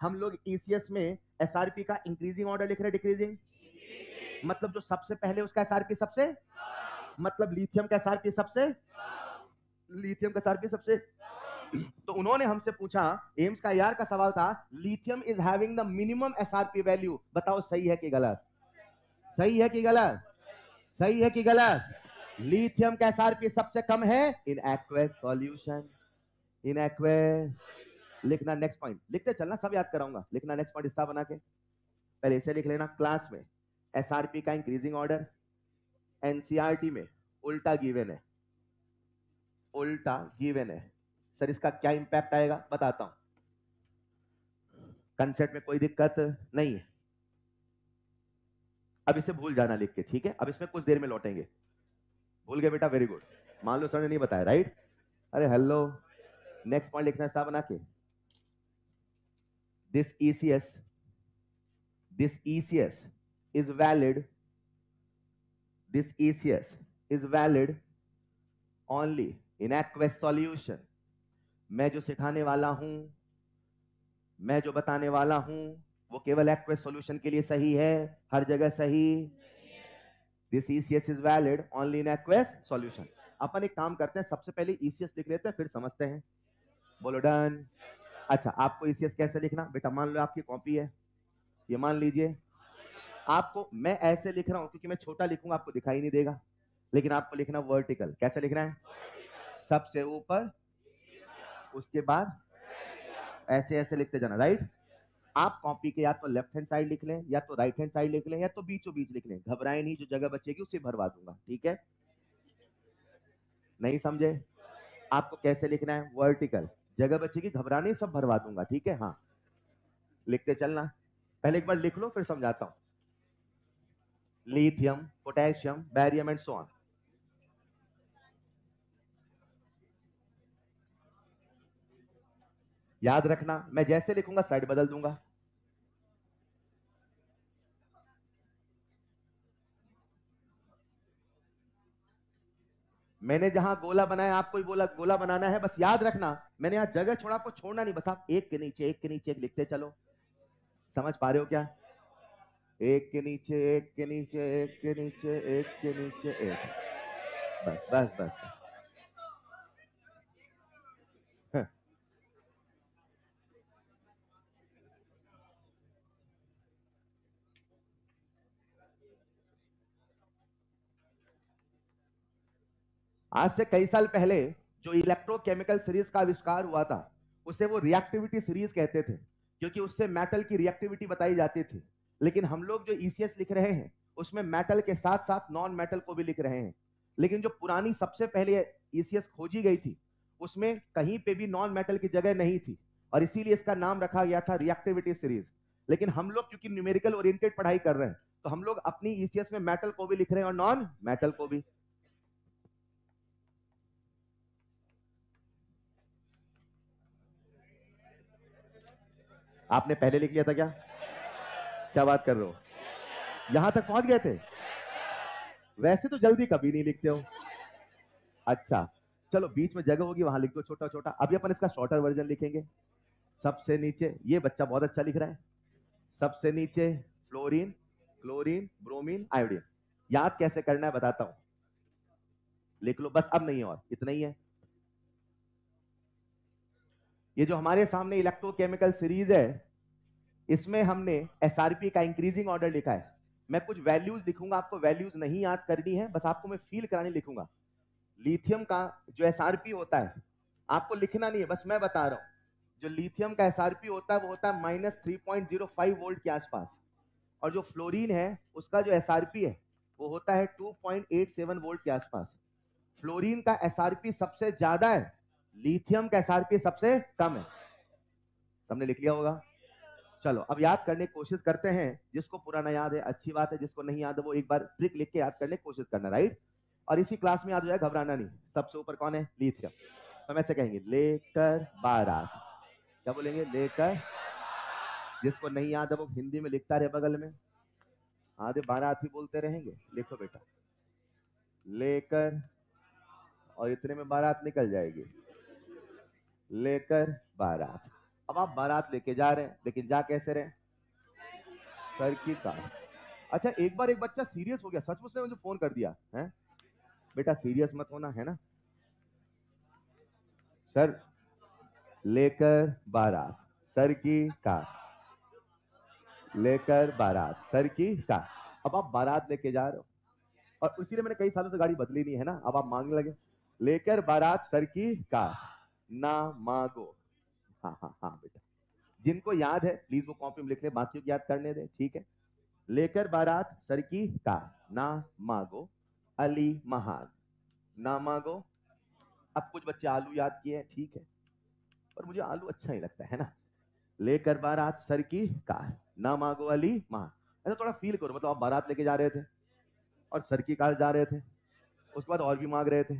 Speaker 1: हम लोग ईसीएस में एसआरपी का इंक्रीजिंग ऑर्डर लिख रहे हैं, डिक्रीजिंग, मतलब जो सबसे पहले उसका एसआरपी सबसे, मतलब लिथियम का एसआरपी सबसे, तो उन्होंने हमसे पूछा, एम्स का यार का सवाल था, lithium is having the minimum SRP value, बताओ सही है कि गलत? सही है कि गलत? सही है कि गलत? लिथियम का एसआरपी सबसे कम है इन एक्वस सॉल्यूशन, इन एक्वस। लिखना नेक्स्ट पॉइंट, लिखते चलना, सब याद कराऊंगा, लिखना नेक्स्ट पॉइंट स्टार बना के, पहले इसे लिख लेना। क्लास में एसआरपी का इंक्रीजिंग ऑर्डर एनसीईआरटी में उल्टा गिवन है, उल्टा गिवन है। सर इसका क्या इंपैक्ट आएगा, बताता हूं। कंसेप्ट में कोई दिक्कत नहीं है, अब इसे भूल जाना लिख के, ठीक है? अब इसमें कुछ देर में लौटेंगे। भूल गए बेटा, वेरी गुड। मान लो सर ने नहीं बताया, राइट? अरे हेलो, नेक्स्ट पॉइंट लिखना स्टार बना के, this ECS is valid, this ECS is valid only in aqueous solution। मैं जो सिखाने वाला हूं, मैं जो बताने वाला हूं, वो केवल एक्वस सॉल्यूशन के लिए सही है, हर जगह सही। This ECS is valid only in aqueous solution. अपन एक काम करते हैं, सबसे पहले ECS लिख लेते हैं, फिर समझते हैं। बोलो डन। अच्छा, आपको ECS कैसे लिखना बेटा, मान लो आपकी कॉपी है, ये मान लीजिए, आपको मैं ऐसे लिख रहा हूं क्योंकि मैं छोटा लिखूंगा आपको दिखाई नहीं देगा, लेकिन आपको लिखना वर्टिकल। कैसे लिखना है? सबसे ऊपर, उसके बाद ऐसे ऐसे लिखते जाना, राइट? आप कॉपी के या तो लेफ्ट हैंड साइड लिख लें, या तो राइट हैंड साइड लिख लें, या तो बीचों बीच लिख लें, घबराए नहीं, जो जगह बचेगी उसे भरवा दूंगा, ठीक है? नहीं समझे? आपको कैसे लिखना है? वर्टिकल, जगह बचेगी, घबराने, सब भरवा दूंगा, ठीक है? हाँ, लिखते चलना, पहले एक बार लिख लो फिर समझाता हूं। Lithium, potassium, barium and so on. याद रखना, मैं जैसे लिखूंगा साइड बदल दूंगा। मैंने जहां गोला बनाया, आपको भी बोला गोला बनाना है, बस याद रखना, मैंने यहां जगह छोड़ा, आपको छोड़ना नहीं, बस आप एक के नीचे एक के नीचे एक लिखते चलो। समझ पा रहे हो क्या? एक के नीचे एक के नीचे एक के नीचे एक के नीचे एक, बस बस बस, बस। हाँ। आज से कई साल पहले जो इलेक्ट्रोकेमिकल सीरीज का आविष्कार हुआ था, उसे वो रिएक्टिविटी सीरीज कहते थे, क्योंकि उससे मेटल की रिएक्टिविटी बताई जाती थी। लेकिन हम लोग जो ECS लिख रहे हैं, उसमें मेटल के साथ साथ नॉन मेटल को भी लिख रहे हैं। लेकिन जो पुरानी सबसे पहले ECS खोजी गई थी, उसमें कहीं पे भी नॉन मेटल की जगह नहीं थी, और इसीलिए इसका नाम रखा गया था रिएक्टिविटी सीरीज। लेकिन हम लोग क्योंकि न्यूमेरिकल ओरिएंटेड पढ़ाई कर रहे हैं, तो हम लोग अपनी ECS में मेटल को भी लिख रहे हैं और नॉन मेटल को भी। आपने पहले लिख लिया था क्या? क्या बात कर रहे हो, यहां तक पहुंच गए थे? वैसे तो जल्दी कभी नहीं लिखते हो। अच्छा, चलो बीच में जगह होगी वहां लिख दो छोटा छोटा। अभी अपन इसका शॉर्टर वर्जन लिखेंगे। सबसे नीचे, ये बच्चा बहुत अच्छा लिख रहा है, सबसे नीचे फ्लोरीन, क्लोरीन, ब्रोमीन, आयोडीन। याद कैसे करना है बताता हूं। लिख लो बस, अब नहीं है और, इतना ही है। ये जो हमारे सामने इलेक्ट्रोकेमिकल सीरीज है, इसमें हमने एसआरपी का इंक्रीजिंग ऑर्डर लिखा है। मैं कुछ वैल्यूज लिखूंगा, आपको वैल्यूज नहीं याद करनी है, बस आपको मैं फील कराने लिखूंगा। लिथियम का जो एसआरपी होता है, आपको लिखना नहीं है, बस मैं बता रहा हूं। जो लिथियम का एसआरपी होता है वो होता है -3.05 वोल्ट के आसपास, और जो फ्लोरीन है उसका जो एसआरपी है वो होता है 2.87 वोल्ट के आसपास। फ्लोरीन का एसआरपी सबसे ज्यादा है, लिथियम का एसआरपी सबसे कम है। सबने लिख लिया होगा? चलो अब याद करने की कोशिश करते हैं। जिसको पुराना याद है अच्छी बात है, जिसको नहीं याद है वो एक बार ट्रिक लिख के याद करने की कोशिश करना, राइट? और इसी क्लास में याद हो जाए, घबराना नहीं। सबसे ऊपर कौन है? लिथियम। तो हम ऐसे कहेंगे, लेकर बारात। क्या बोलेंगे? लेकर। जिसको नहीं याद है वो हिंदी में लिखता रहे बगल में, आधे बारात ही बोलते रहेंगे। लिखो बेटा, लेकर, और इतने में बारात निकल जाएगी। लेकर बारात। अब आप बारात लेके जा रहे हैं, लेकिन जा कैसे रहे? सर की कार। अच्छा, एक बार एक बच्चा सीरियस हो गया, सच उसने मुझे फोन कर दिया है, बेटा सीरियस मत होना है ना सर, लेकर बारात सर की कार, लेकर बारात सर की कार। अब आप बारात लेके जा रहे हो, और इसीलिए मैंने कई सालों से गाड़ी बदली नहीं है ना, अब आप मांगने लगे। लेकर बारात सर की कार, ना मांगो। हाँ हाँ हाँ बेटा, जिनको याद है प्लीज वो कॉपी में लिख ले, बाकियों को याद करने दे, ठीक है? लेकर बारात सर की कार, ना मांगो अली महान, ना मांगो। अब कुछ बच्चे आलू याद किए हैं, ठीक है, पर मुझे आलू अच्छा ही लगता है ना। लेकर बारात सर की कार, ना मांगो अली महान। ऐसा थोड़ा फील करो, मतलब आप बारात लेके जा रहे थे और सर की कार जा रहे थे, उसके बाद और भी मांग रहे थे।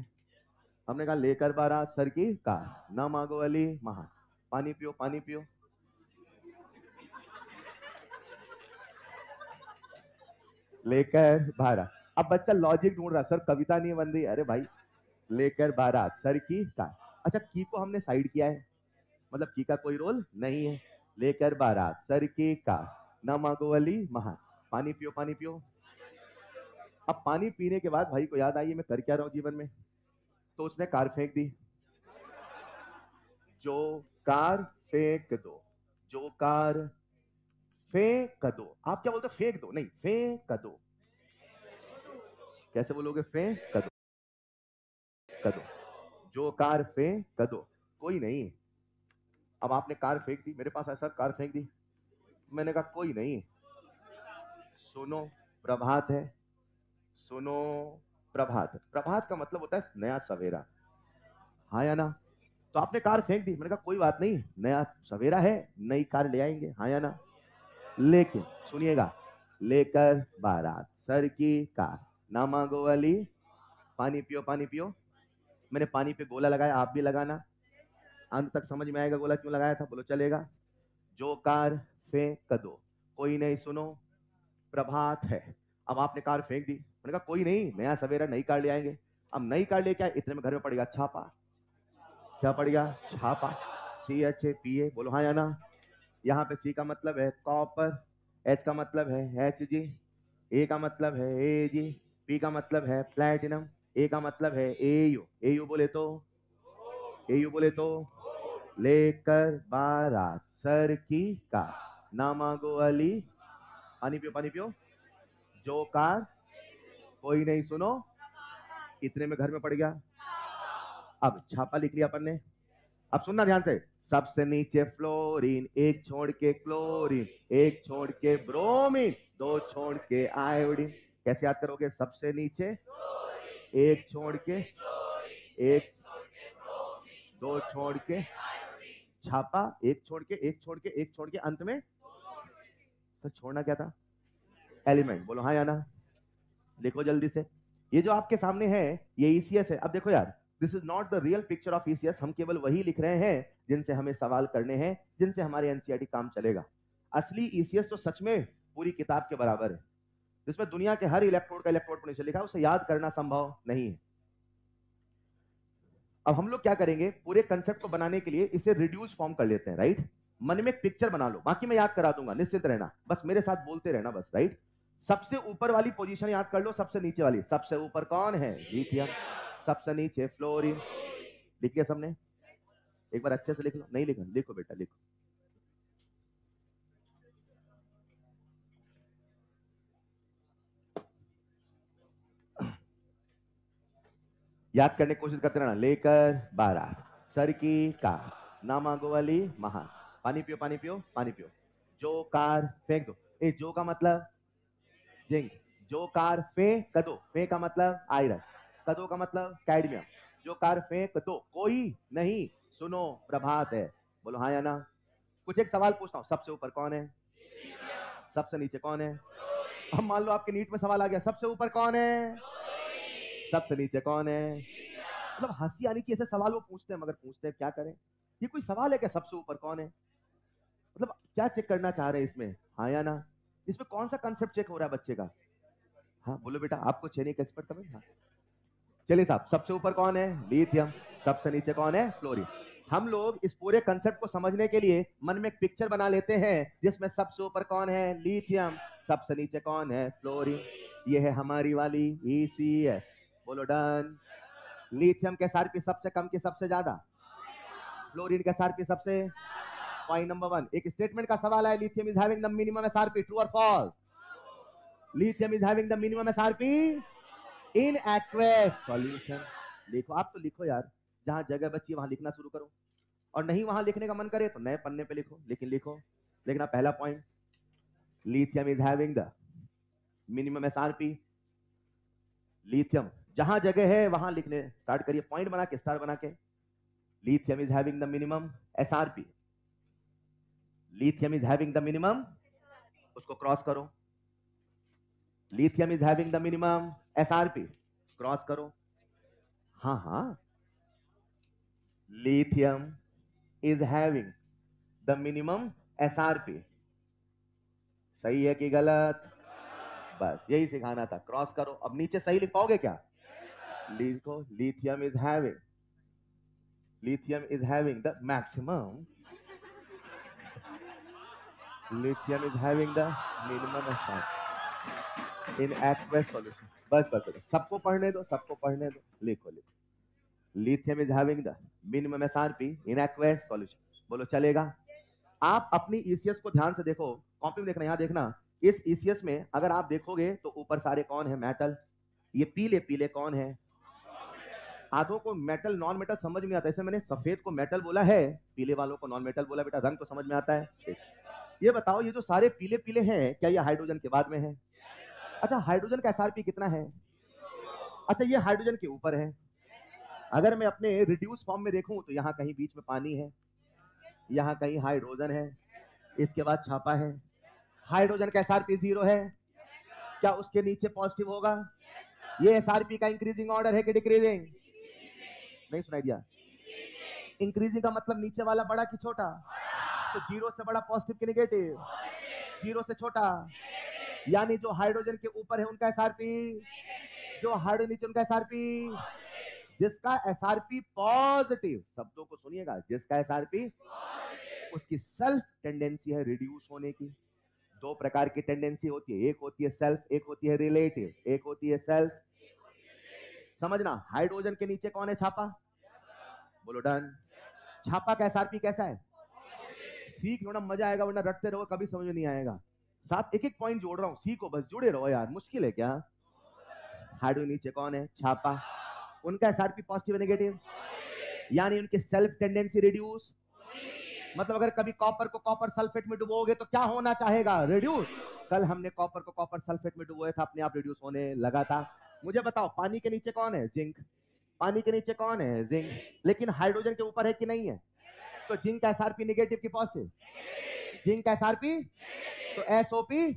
Speaker 1: हमने कहा लेकर बारात सर की कार, ना मांगो अली महान। पानी पियो, पानी पियो। लेकर बारात। अब बच्चा लॉजिक ढूंढ रहा, सर कविता नहीं बन रही। अरे भाई, लेकर बारात सर की कार। अच्छा, की को हमने साइड किया है, मतलब की का कोई रोल नहीं है। लेकर बारात सर की कार, ना मांगो अली महान। पानी पियो, पानी पियो। अब पानी पीने के बाद भाई को याद आई मैं कर क्या रहा हूं जीवन में, तो उसने कार फेंक दी। जो कार फेंक दो, जो कार फेंक दो। आप क्या बोलते हो? फेंक दो नहीं, फेंक दो। कैसे बोलोगे? फेंक दो, कर दो। जो कार फेंक दो, कोई नहीं। अब आपने कार फेंक दी, मेरे पास है सर कार फेंक दी, मैंने कहा कोई नहीं। सुनो, प्रभात है, सुनो प्रभात। प्रभात का मतलब होता है नया सवेरा, हाँ या ना? तो आपने कार फेंक दी, मैंने कहा कोई बात नहीं, नया सवेरा है, नई कार ले आएंगे, हाँ या ना? लेकिन सुनिएगा, लेकर बारात सर की कार, ना मांगो अली। पानी पियो, पानी पियो। मैंने पानी पे गोला लगाया, आप भी लगाना, अंत तक समझ में आएगा गोला क्यों लगाया था, बोलो चलेगा? जो कार फेंक दो, कोई नहीं, सुनो प्रभात है। अब आपने कार फेंक दी, मैंने कहा कोई नहीं, नया सवेरा, नई कार ले आएंगे। अब नई कार लेके आए, इतने में घर में पड़ गया छापा। क्या पड़ गया? छापा। CHAPA, बोलो हाँ या ना? यहाँ पे C का मतलब है कॉपर, H का मतलब है HG, A का मतलब है AG, P का मतलब है प्लैटिनम, A का मतलब है AU। AU बोले तो, AU बोले तो, लेकर बारात सर की कार, ना मांगो अली। पानी पियो, पानी पियो। जो कार, कोई नहीं, सुनो, इतने में घर में पड़ गया। अब छापा लिख लिया अपन ने। अब सुनना ध्यान से, सबसे नीचे फ्लोरीन, एक छोड़ के क्लोरीन, एक छोड़ के ब्रोमीन, दो छोड़ के आयोडीन। कैसे याद करोगे? सबसे नीचे एक छोड़ के, एक, दो छोड़ के, छापा, एक छोड़ के, एक छोड़ के, एक छोड़ के, अंत में सर छोड़ना क्या था? एलिमेंट। बोलो हाँ या ना? देखो जल्दी से, ये जो आपके सामने है ये ECS है। अब देखो यार, this is not the real picture of ECS। हम केवल वही लिख रहे हैं जिनसे हमें सवाल करने हैं, जिनसे हमारे एनसीईआरटी काम चलेगा। असली ECS तो सच में पूरी किताब के बराबर है, जिसमें दुनिया के हर इलेक्ट्रोड का इलेक्ट्रोड पोटेंशियल लिखा है, उसे याद करना संभव नहीं है। अब हम लोग क्या करेंगे, पूरे कंसेप्ट को बनाने के लिए इसे रिड्यूस फॉर्म कर लेते हैं, राइट? मन में एक पिक्चर बना लो, बाकी मैं याद करा दूंगा, निश्चित रहना, बस मेरे साथ बोलते रहना बस, राइट? सबसे ऊपर वाली पोजीशन याद कर लो, सबसे नीचे वाली। सबसे ऊपर कौन है? लिथियम। सबसे नीचे फ्लोरीन। लिख लिया सबने? एक बार अच्छे से लिख लो। नहीं लिखो, लिखो बेटा लिखो। याद करने की कोशिश करते रहना। लेकर 12, सर की का, नामागो वाली महान। पानी पियो पानी पियो पानी पियो। जो कार फेंक दो। ए जो का मतलब जिंक। जो कार फेंक कदो, फेंक का मतलब आयरन, कदो का मतलब कैडमियम। जो कार फेंक दो, कोई नहीं सुनो प्रभात है। बोलो हाँ या ना। कुछ एक सवाल पूछता हूं, सबसे ऊपर कौन है? सबसे नीचे कौन है? अब मान लो आपके नीट में सवाल आ गया, सबसे ऊपर कौन है? सबसे नीचे कौन है? मतलब हंसी आनी चाहिए, ऐसे सवाल वो पूछते हैं, मगर पूछते हैं क्या करें। ये कोई सवाल है क्या, सबसे ऊपर कौन है? मतलब क्या चेक करना चाह रहे हैं इसमें, हाँ या ना? इसमें कौन सा कंसेप्ट चेक हो रहा है बच्चे का? हाँ बोलो बेटा, आपको चेनी का एक्सपर्ट कमेंट। हाँ चलिए साहब, सबसे ऊपर कौन है? लिथियम। सबसे नीचे कौन है? फ्लोरीन। हम लोग इस पूरे कंसेप्ट को समझने के लिए मन में एक पिक्चर बना लेते हैं जिसमें सबसे ऊपर कौन है? लिथियम। सबसे नीचे कौन है? फ्लोरीन। ये है हमारी वाली ECS। बोलो डन। लिथियम के एसआरपी सबसे कम की सबसे ज्यादा, फ्लोरीन के एसआरपी सबसे। पॉइंट नंबर 1, एक स्टेटमेंट का सवाल है, lithium is having the minimum SRP, true और false? Lithium is having the minimum SRP in aqueous solution. लिखो, आप तो लिखो यार, जहां जगह बची वहां लिखना शुरू करो, और नहीं वहां लिखने का मन करे तो नए पन्ने पे लिखो, लेकिन लिखो। लेकिन पहला point, lithium is having the minimum SRP. Lithium जहां जगह है वहां लिखने स्टार्ट करिए, पॉइंट बना के, स्टार बना के। Lithium is having the minimum SRP. Lithium is having the minimum, उसको क्रॉस करो। Lithium is having the minimum SRP, cross करो। हाँ हाँ, lithium is having the minimum SRP. सही है कि गलत? बस यही सिखाना था, क्रॉस करो। अब नीचे सही लिख पाओगे क्या? लिखो, lithium is having the maximum, lithium is having the minimum SRP in aqueous solution. बस बस बस, सबको पढ़ने दो, सबको पढ़ने दो। लिखो लिखो, lithium is having the minimum SRP in aqueous solution. बोलो चलेगा? आप अपनी ECS को ध्यान से देखो, कॉपी में देखना, यहां देखना। इस ECS में अगर आप देखोगे तो ऊपर सारे कौन है? मेटल। ये पीले पीले कौन है? आधों को मेटल नॉन मेटल समझ में आता है, ऐसे मैंने सफेद को मेटल बोला है, पीले वालों को नॉन मेटल बोला। बेटा रंग तो समझ में आता है। ठीक। ये बताओ, ये जो सारे पीले पीले हैं, क्या ये हाइड्रोजन के बाद में है? अच्छा, हाइड्रोजन का एसआरपी कितना है? अच्छा, ये हाइड्रोजन के ऊपर है। अगर मैं अपने रिड्यूस फॉर्म में देखूं तो यहाँ कहीं बीच में पानी है, यहाँ कहीं हाइड्रोजन है, इसके बाद छापा है। हाइड्रोजन का एसआरपी 0 है, क्या उसके नीचे पॉजिटिव होगा? ये एसआरपी का इंक्रीजिंग ऑर्डर है कि डिक्रीजिंग? नहीं सुनाई दिया? इंक्रीजिंग का मतलब नीचे वाला बड़ा कि छोटा? तो 0 से बड़ा पॉजिटिव कि नेगेटिव? 0 से छोटा, यानी जो हाइड्रोजन के ऊपर है उनका एसआरपी, जो हाइड्रोजन नीचे उनका एसआरपी। जिसका एसआरपी पॉजिटिव, शब्दों को सुनिएगा, जिसका एसआरपी, उसकी सेल्फ टेंडेंसी है रिड्यूस होने की। दो प्रकार की टेंडेंसी होती है, एक होती है सेल्फ, एक होती है रिलेटिव। एक होती है सेल्फ, समझना। हाइड्रोजन के नीचे कौन है? छापा। बोलो डन। छापा का एसआरपी कैसा है? सीख लो ना, मजा आएगा, वरना रटते रहो कभी समझ में नहीं आएगा। साथ एक एक पॉइंट जोड़ रहा हूं, सीखो बस, जुड़े रहो यार, मुश्किल है क्या? हाइड्रोजन नीचे कौन है? छापा। उनका एसआरपी पॉजिटिव नेगेटिव, यानी उनकी सेल्फ टेंडेंसी रिड्यूस। मतलब अगर कभी कॉपर को कॉपर सल्फेट में डुबोगे तो क्या होना चाहेगा? रिड्यूस। कल हमने कॉपर को कॉपर सल्फेट में डुबोया था, अपने आप रिड्यूस होने लगा था। मुझे बताओ, पानी के नीचे कौन है? जिंक। पानी के नीचे कौन है? जिंक। लेकिन हाइड्रोजन के ऊपर है कि नहीं है? तो जिंक का एसआरपी नेगेटिव की पॉजिटिव? जिंक का एसआरपी, तो एसओपी,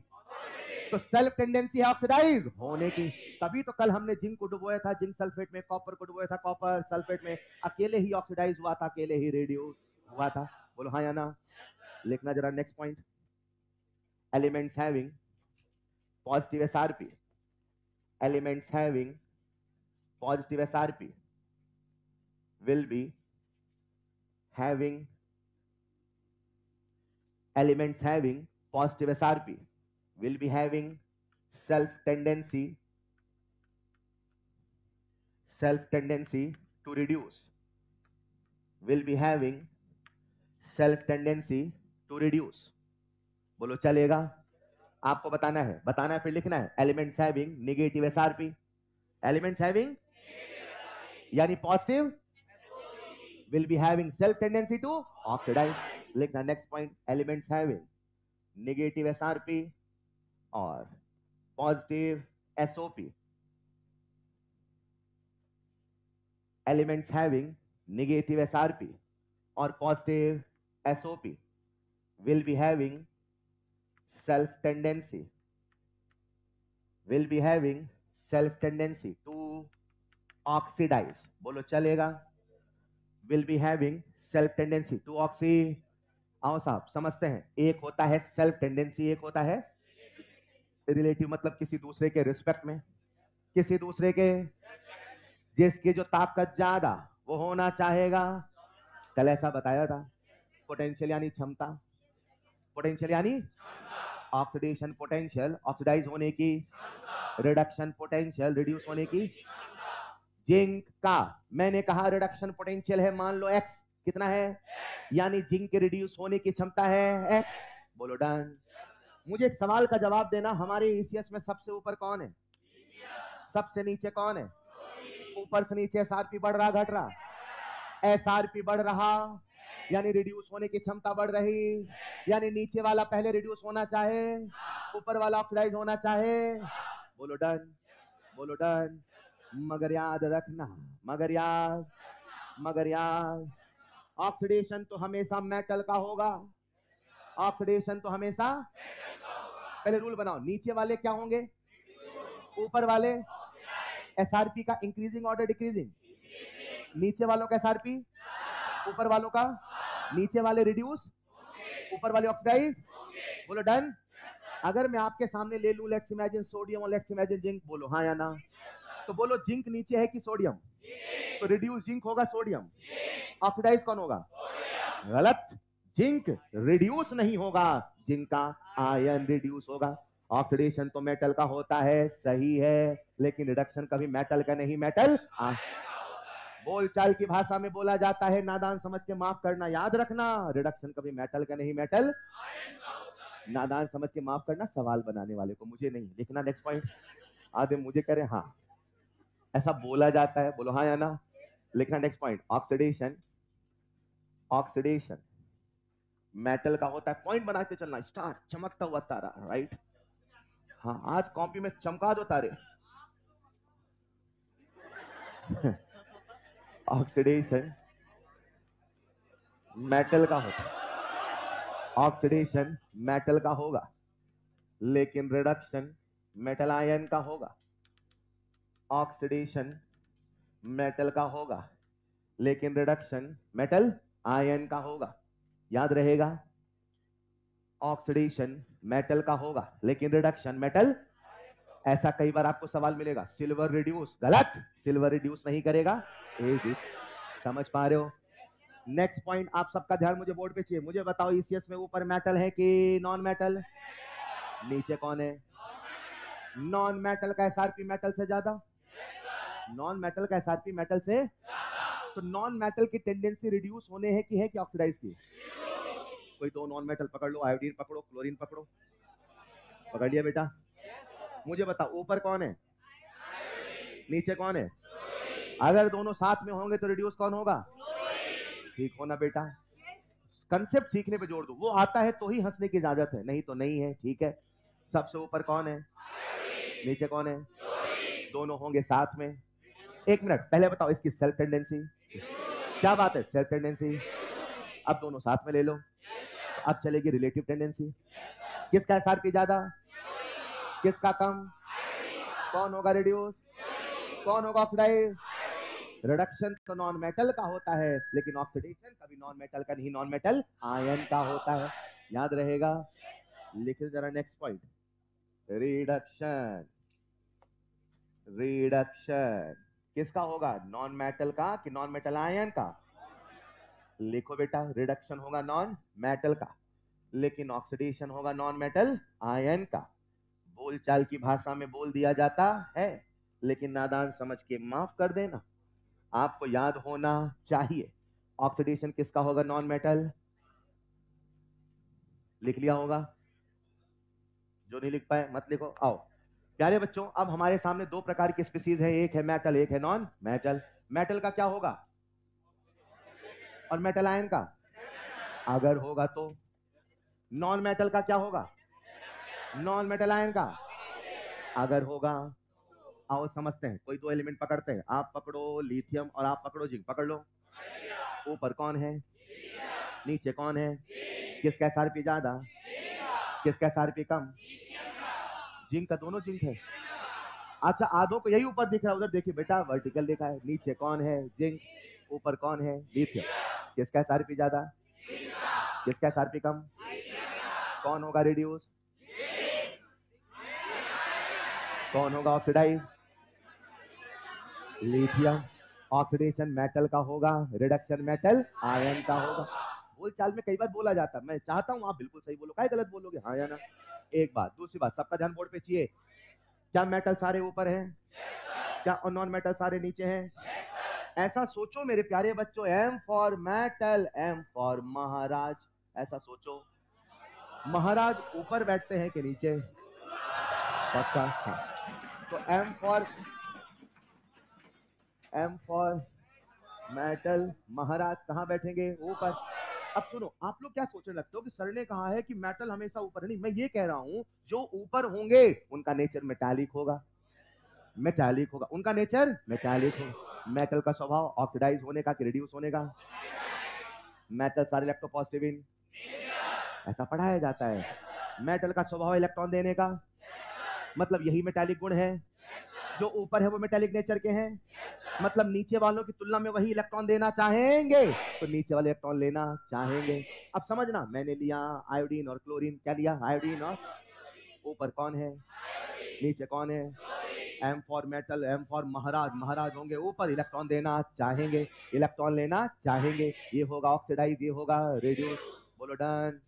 Speaker 1: तो सेल्फ टेंडेंसी है ऑक्सीडाइज होने की। तभी तो कल हमने जिंक को डुबोया था जिंक सल्फेट में, कॉपर को डुबोया था कॉपर सल्फेट में, अकेले ही ऑक्सीडाइज हुआ था, अकेले ही रेड्यूस हुआ था। बोलो हाँ या ना। लिखना जरा next point, elements having positive SRP, elements having positive SRP will be having, elements having positive SRP will be having self tendency, self tendency to reduce, will be having self tendency to reduce. बोलो चलेगा? आपको बताना है फिर लिखना है elements having negative SRP, elements having यानी positive will be having self tendency to oxidize. लिखना next point, elements having negative SRP और positive SOP, elements having negative SRP और positive SOP will be having self tendency, will be having self tendency to oxidize. बोलो चलेगा? will be having self tendency to oxidize. आओ साहब समझते हैं, एक होता है सेल्फ टेंडेंसी, एक होता है रिलेटिव, मतलब किसी दूसरे के रिस्पेक्ट में, किसी दूसरे के, जिसकी जो ताकत ज्यादा वो होना चाहेगा। कल ऐसा बताया था, पोटेंशियल यानी क्षमता, पोटेंशियल यानी ऑक्सीडेशन पोटेंशियल ऑक्सीडाइज होने की, रिडक्शन पोटेंशियल रिड्यूस होने की। जिंक का मैंने कहा रिडक्शन पोटेंशियल है, मान लो x कितना है, यानी जिंक के रिड्यूस होने की क्षमता है x। बोलो डन। मुझे एक सवाल का जवाब देना, हमारे ईसीएस में सबसे ऊपर कौन है, सबसे नीचे कौन है? ऊपर से नीचे एसआरपी बढ़ रहा घट रहा? एसआरपी बढ़ रहा यानी रिड्यूस होने की क्षमता बढ़ रही, यानी नीचे वाला पहले रिड्यूस होना चाहे, ऊपर वाला ऑक्सीडाइज होना चाहे। बोलो डन, बोलो डन। मगर याद रखना, मगर याद ऑक्सीडेशन तो हमेशा मेटल का होगा, ऑक्सीडेशन तो हमेशा। पहले रूल बनाओ, नीचे वाले क्या होंगे, ऊपर वाले। एसआरपी का इंक्रीजिंग ऑर्डर डिक्रीजिंग, नीचे वालों का एसआरपी, ऊपर वालों का, नीचे वाले रिड्यूस, ऊपर वाले ऑक्सीडाइज। बोलो डन। अगर मैं आपके सामने ले लूं, लेट्स इमेजिन सोडियम और लेट्स इमेजिन जिंक, बोलो हाँ या ना? तो बोलो जिंक नीचे है कि सोडियम? तो रिड्यूस जिंक होगा सोडियम, ऑक्सीडाइज कौन होगा? गलत, जिंक रिड्यूस नहीं होगा, जिंक का आयन रिड्यूस होगा। ऑक्सीडेशन तो मेटल का होता है, सही है, लेकिन रिडक्शन कभी मेटल का नहीं, मेटल बोलचाल की भाषा में बोला जाता है, नादान समझ के माफ करना, याद रखना, रिडक्शन कभी मेटल का नहीं, मेटल। नादान समझ के माफ करना सवाल बनाने वाले को, मुझे नहीं। लिखना नेक्स्ट पॉइंट। आधे मुझे कह रहे हाँ ऐसा बोला जाता है, बोलो हाँ या ना? लिखना next point, oxidation, oxidation metal का होता है। पॉइंट बनाते चलना, स्टार चमकता हुआ तारा, राइट? हाँ आज कॉपी में चमका दो तारे। ऑक्सीडेशन मेटल का होता है, ऑक्सीडेशन मेटल का होगा, लेकिन रिडक्शन मेटल आयन का होगा। ऑक्सीडेशन मेटल का होगा, लेकिन रिडक्शन मेटल आयन का होगा। याद रहेगा, ऑक्सीडेशन मेटल का होगा, लेकिन रिडक्शन मेटल। ऐसा कई बार आपको सवाल मिलेगा, सिल्वर रिड्यूस, गलत, सिल्वर रिड्यूस नहीं करेगा। समझ पा रहे हो? नेक्स्ट पॉइंट, आप सबका ध्यान मुझे बोर्ड पे चाहिए। मुझे बताओ ईसीएस में ऊपर मेटल है कि नॉन मेटल? नीचे कौन है? नॉन मेटल का एसआरपी मेटल से ज्यादा, नॉन मेटल का एसआरपी मेटल से। तो नॉन मेटल की टेंडेंसी रिड्यूस होने है कि ऑक्सीडाइज की? कोई दो नॉन मेटल पकड़ लो, आयोडीन पकड़ो, क्लोरीन पकड़ो, पकड़ लिया बेटा? मुझे बताओ ऊपर कौन है, नीचे कौन है? अगर दोनों साथ में होंगे तो रिड्यूस कौन होगा? सीखो ना बेटा, कंसेप्ट सीखने पे जोर दो, वो आता है तो ही हंसने की इजाजत है, नहीं तो नहीं है, ठीक है? सबसे ऊपर कौन है, नीचे कौन है? दोनों होंगे साथ में। एक मिनट पहले बताओ इसकी सेल्फ टेंडेंसी क्या बात है, सेल्फ टेंडेंसी। अब दोनों साथ में ले लो, तो अब चलेगी रिलेटिव टेंडेंसी। किसका एसआरपी ज्यादा, किसका कम? कौन होगा रिड्यूस, कौन होगा ऑक्सीडाइज? रिडक्शन तो नॉन मेटल का होता है, लेकिन ऑक्सीडेशन कभी नॉन मेटल का नहीं, नॉन मेटल आयन का होता है। याद रहेगा? लिखिए जरा नेक्स्ट पॉइंट, रिडक्शन, रिडक्शन किसका होगा, नॉन मेटल का कि नॉन मेटल आयन का? लिखो बेटा, रिडक्शन होगा नॉन मेटल का, लेकिन ऑक्सीडेशन होगा नॉन मेटल आयन का। बोलचाल की भाषा में बोल दिया जाता है, लेकिन नादान समझ के माफ कर देना। आपको याद होना चाहिए ऑक्सीडेशन किसका होगा? Non metal. लिख लिया होगा? जो नहीं लिख पाए मत लिखो। आओ प्यारे बच्चों, अब हमारे सामने दो प्रकार की स्पीसीज है, एक है मेटल, एक है नॉन मेटल। मेटल का क्या होगा और मेटल आयन का अगर होगा तो, नॉन मेटल का क्या होगा? नॉन मेटल आयन का अगर होगा। आओ समझते हैं, कोई दो एलिमेंट पकड़ते हैं, आप पकड़ो लिथियम और आप पकड़ो जिंक। पकड़ लो। ऊपर कौन है, नीचे कौन है? किसका एसआरपी ज्यादा, किसका एसआरपी कम? जिंक का, दोनों जिंक है। अच्छा आधों को यही ऊपर दिख रहा है, उधर देखिए बेटा वर्टिकल लिखा है। नीचे कौन है? जिंक। ऊपर कौन है? लिथियम। किसका एसआरपी ज्यादा, किसका एसआरपी कम? कौन होगा रिड्यूस, कौन होगा ऑक्सीडाइज? लिथियम। ऑक्सीडेशन मेटल का होगा, रिडक्शन मेटल आयन का होगा। बोल चाल में कई बार बोला जाता है, मैं चाहता हूं आप बिल्कुल सही बोलो, काय गलत बोलोगे? हाँ या ना? एक बात। दूसरी बात, सबका ध्यान बोर्ड पे चाहिए। क्या मेटल सारे ऊपर हैं? क्या और नॉन मेटल सारे नीचे हैं? ऐसा सोचो मेरे प्यारे बच्चों, M for metal, M for महाराज। ऐसा सोचो, महाराज ऊपर बैठते हैं कि नीचे? पक्का। हाँ। तो एम फॉर मेटल, महाराज कहां बैठेंगे? ऊपर। अब सुनो, आप लोग क्या सोचने लगते हो कि सर ने कहा है कि मेटल हमेशा ऊपर है? नहीं, मैं ये कह रहा हूं जो ऊपर होंगे उनका नेचर मेटालिक होगा, मेटालिक होगा, उनका नेचर मेटालिक होगा। मेटल का स्वभाव ऑक्सीडाइज होने का कि रिड्यूस होने का? मेटल सारे इलेक्ट्रोपॉजिटिव इन, ऐसा पढ़ाया जाता है। मेटल का स्वभाव इलेक्ट्रॉन देने का, मतलब यही मेटालिक गुण है। जो ऊपर है वो मेटालिक नेचर के हैं, मतलब नीचे वालों की तुलना में वही इलेक्ट्रॉन देना चाहेंगे तो नीचे वाले इलेक्ट्रॉन लेना चाहेंगे। अब समझना, मैंने लिया आयोडीन और क्लोरीन। क्या लिया? आयोडीन और, ऊपर कौन है, नीचे कौन है? M for metal, M for महाराज, महाराज होंगे ऊपर, इलेक्ट्रॉन देना चाहेंगे, इलेक्ट्रॉन लेना चाहेंगे। ये होगा ऑक्सीडाइज, ये होगा रिड्यूस। बोलो डन।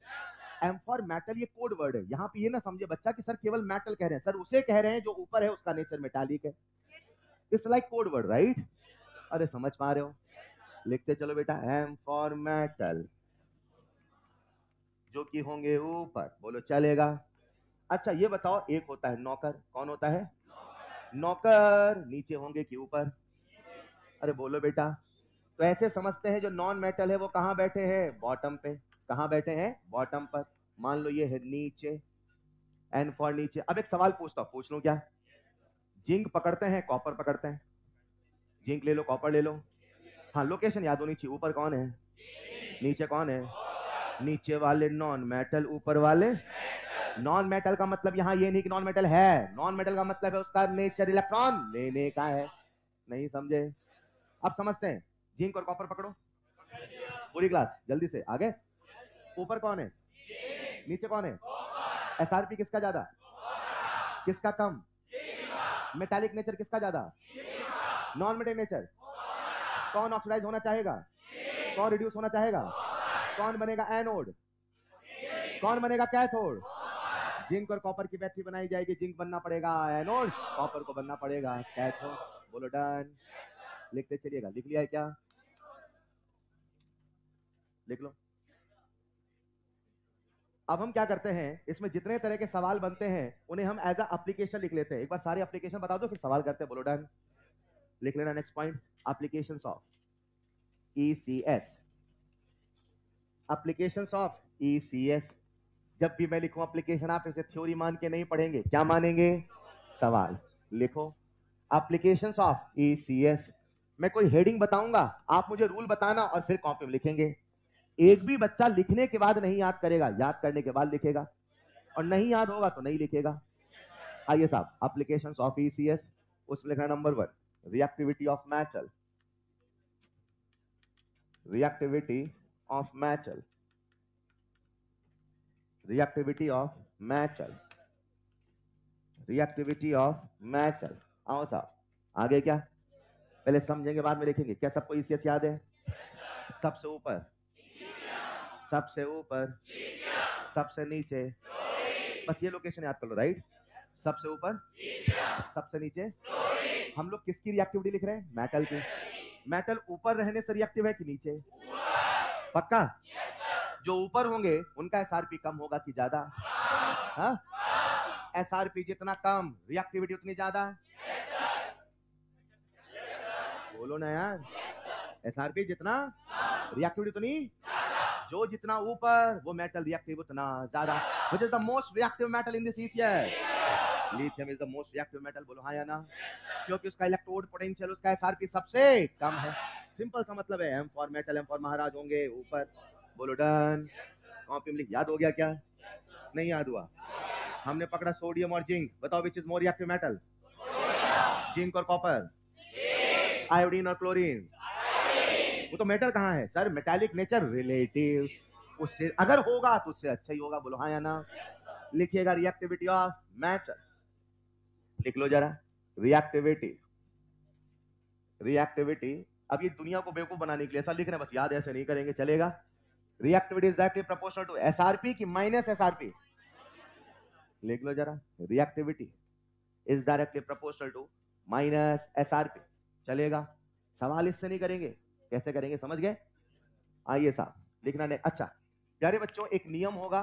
Speaker 1: एम फॉर मेटल ये कोड वर्ड है, यहाँ पे ये ना समझे बच्चा कि सर केवल मेटल कह रहे हैं, सर उसे कह रहे हैं जो ऊपर है उसका नेचर मेटालिक है। It's like code word, right? अरे समझ पा रहे हो? लिखते चलो बेटा, एम फॉर मेटल जो कि होंगे ऊपर। बोलो चलेगा। अच्छा ये बताओ, एक होता है नौकर, कौन होता है? नौकर नीचे होंगे कि ऊपर? अरे बोलो बेटा। तो ऐसे समझते हैं जो नॉन मेटल है वो कहां बैठे हैं? बॉटम पे। कहां बैठे हैं? बॉटम पर। मान लो ये है नीचे, एन फॉर नीचे। अब एक सवाल पूछता हूं, पूछ लूं क्या? जिंक पकड़ते हैं, कॉपर पकड़ते हैं? जिंक ले लो, कॉपर ले लो। हाँ लोकेशन याद होनी चाहिए, ऊपर कौन है, नीचे कौन है? नीचे वाले नॉन मेटल, ऊपर वाले नॉन मेटल। का मतलब यहाँ ये नहीं कि नॉन मेटल है, नॉन मेटल का मतलब है उसका नेचर इलेक्ट्रॉन लेने का है। नहीं समझे? अब समझते हैं। जिंक और कॉपर पकड़ो पूरी क्लास, जल्दी से आगे। ऊपर कौन है, नीचे कौन है? एसआरपी किसका ज्यादा, किसका कम? मेटालिक नेचर किसका ज्यादा? Non metal nature. कौन ऑक्सीडाइज होना चाहेगा, कौन रिड्यूस होना चाहेगा? कौन बनेगा एनोड, कौन बनेगा कैथोड? जिंक और कॉपर की बैटरी बनाई जाएगी, जिंक बनना पड़ेगा एनोड, कॉपर को बनना पड़ेगा कैथोड। बोलो डन। लिखते चलिएगा। लिख लिया है क्या? लिख लो। अब हम क्या करते हैं, इसमें जितने तरह के सवाल बनते हैं उन्हें हम एज अ एप्लीकेशन लिख लेते हैं। एक बार सारे एप्लीकेशन बता दो फिर सवाल करते हैं। बोलो डन। लिख लेना next point, applications of ECS। Applications of ECS। जब भी मैं लिखूं एप्लीकेशन, आप इसे थ्योरी मान के नहीं पढ़ेंगे, क्या मानेंगे? सवाल। लिखो एप्लीकेशंस ऑफ ECS। मैं कोई हेडिंग बताऊंगा, आप मुझे रूल बताना और फिर कॉपी में लिखेंगे। एक भी बच्चा लिखने के बाद नहीं याद करेगा, याद करने के बाद लिखेगा, और नहीं याद होगा तो नहीं लिखेगा। आइए साहब, एप्लीकेशंस ऑफ ECS, उसमें लिखना number 1, reactivity of metal. Reactivity of metal, reactivity of metal, reactivity of metal. आओ साहब आगे क्या, पहले समझेंगे बाद में लिखेंगे। क्या सबको ECS याद है? सबसे ऊपर, सबसे ऊपर, सबसे नीचे, बस ये लोकेशन याद कर लो, राइट? सबसे ऊपर, सबसे नीचे, हम लोग किसकी रिएक्टिविटी लिख रहे हैं? मेटल की। मेटल ऊपर रहने से रिएक्टिव है कि नीचे? पक्का? जो ऊपर होंगे उनका एसआरपी कम होगा कि ज्यादा? हाँ, एसआरपी जितना कम रिएक्टिविटी उतनी ज्यादा। बोलो ना यार, एसआरपी जितना रिएक्टिविटी उतनी, जो जितना ऊपर वो मेटल रिएक्टिव उतना ज्यादा। Which is the most reactive metal in this ECR? Lithium is the most reactive metal. बोलो हाँ या ना? क्योंकि उसका इलेक्ट्रोड पोटेंशियल, उसका एसआरपी सबसे कम है। सिंपल सा मतलब है, M for metal, M for महाराज होंगे ऊपर। बोलो डन। कॉपी में लिख, याद हो गया क्या? नहीं याद हुआ? हमने पकड़ा सोडियम और जिंक। बताओ which is more reactive metal? Zinc और कॉपर? आयोडीन और क्लोरीन? वो तो मेटल कहाँ है सर? मेटालिक नेचर रिलेटिव, उससे अगर होगा तो उससे अच्छा ही होगा। बोलो हाँ या ना? लिखिएगा रिएक्टिविटी ऑफ मेटल, लिख लो जरा। Reactivity, reactivity. अब ये दुनिया को बेवकूफ बनाने के लिए ऐसा लिख रहे हैं, बस याद ऐसे नहीं करेंगे चलेगा। Reactivity is directly proportional to SRP की माइनस एसआरपी? लिख लो जरा, reactivity is directly proportional to minus SRP. चलेगा? सवाल इससे नहीं करेंगे, कैसे करेंगे समझ गए? आइए साहब लिखना नहीं। अच्छा प्यारे बच्चों, एक नियम होगा।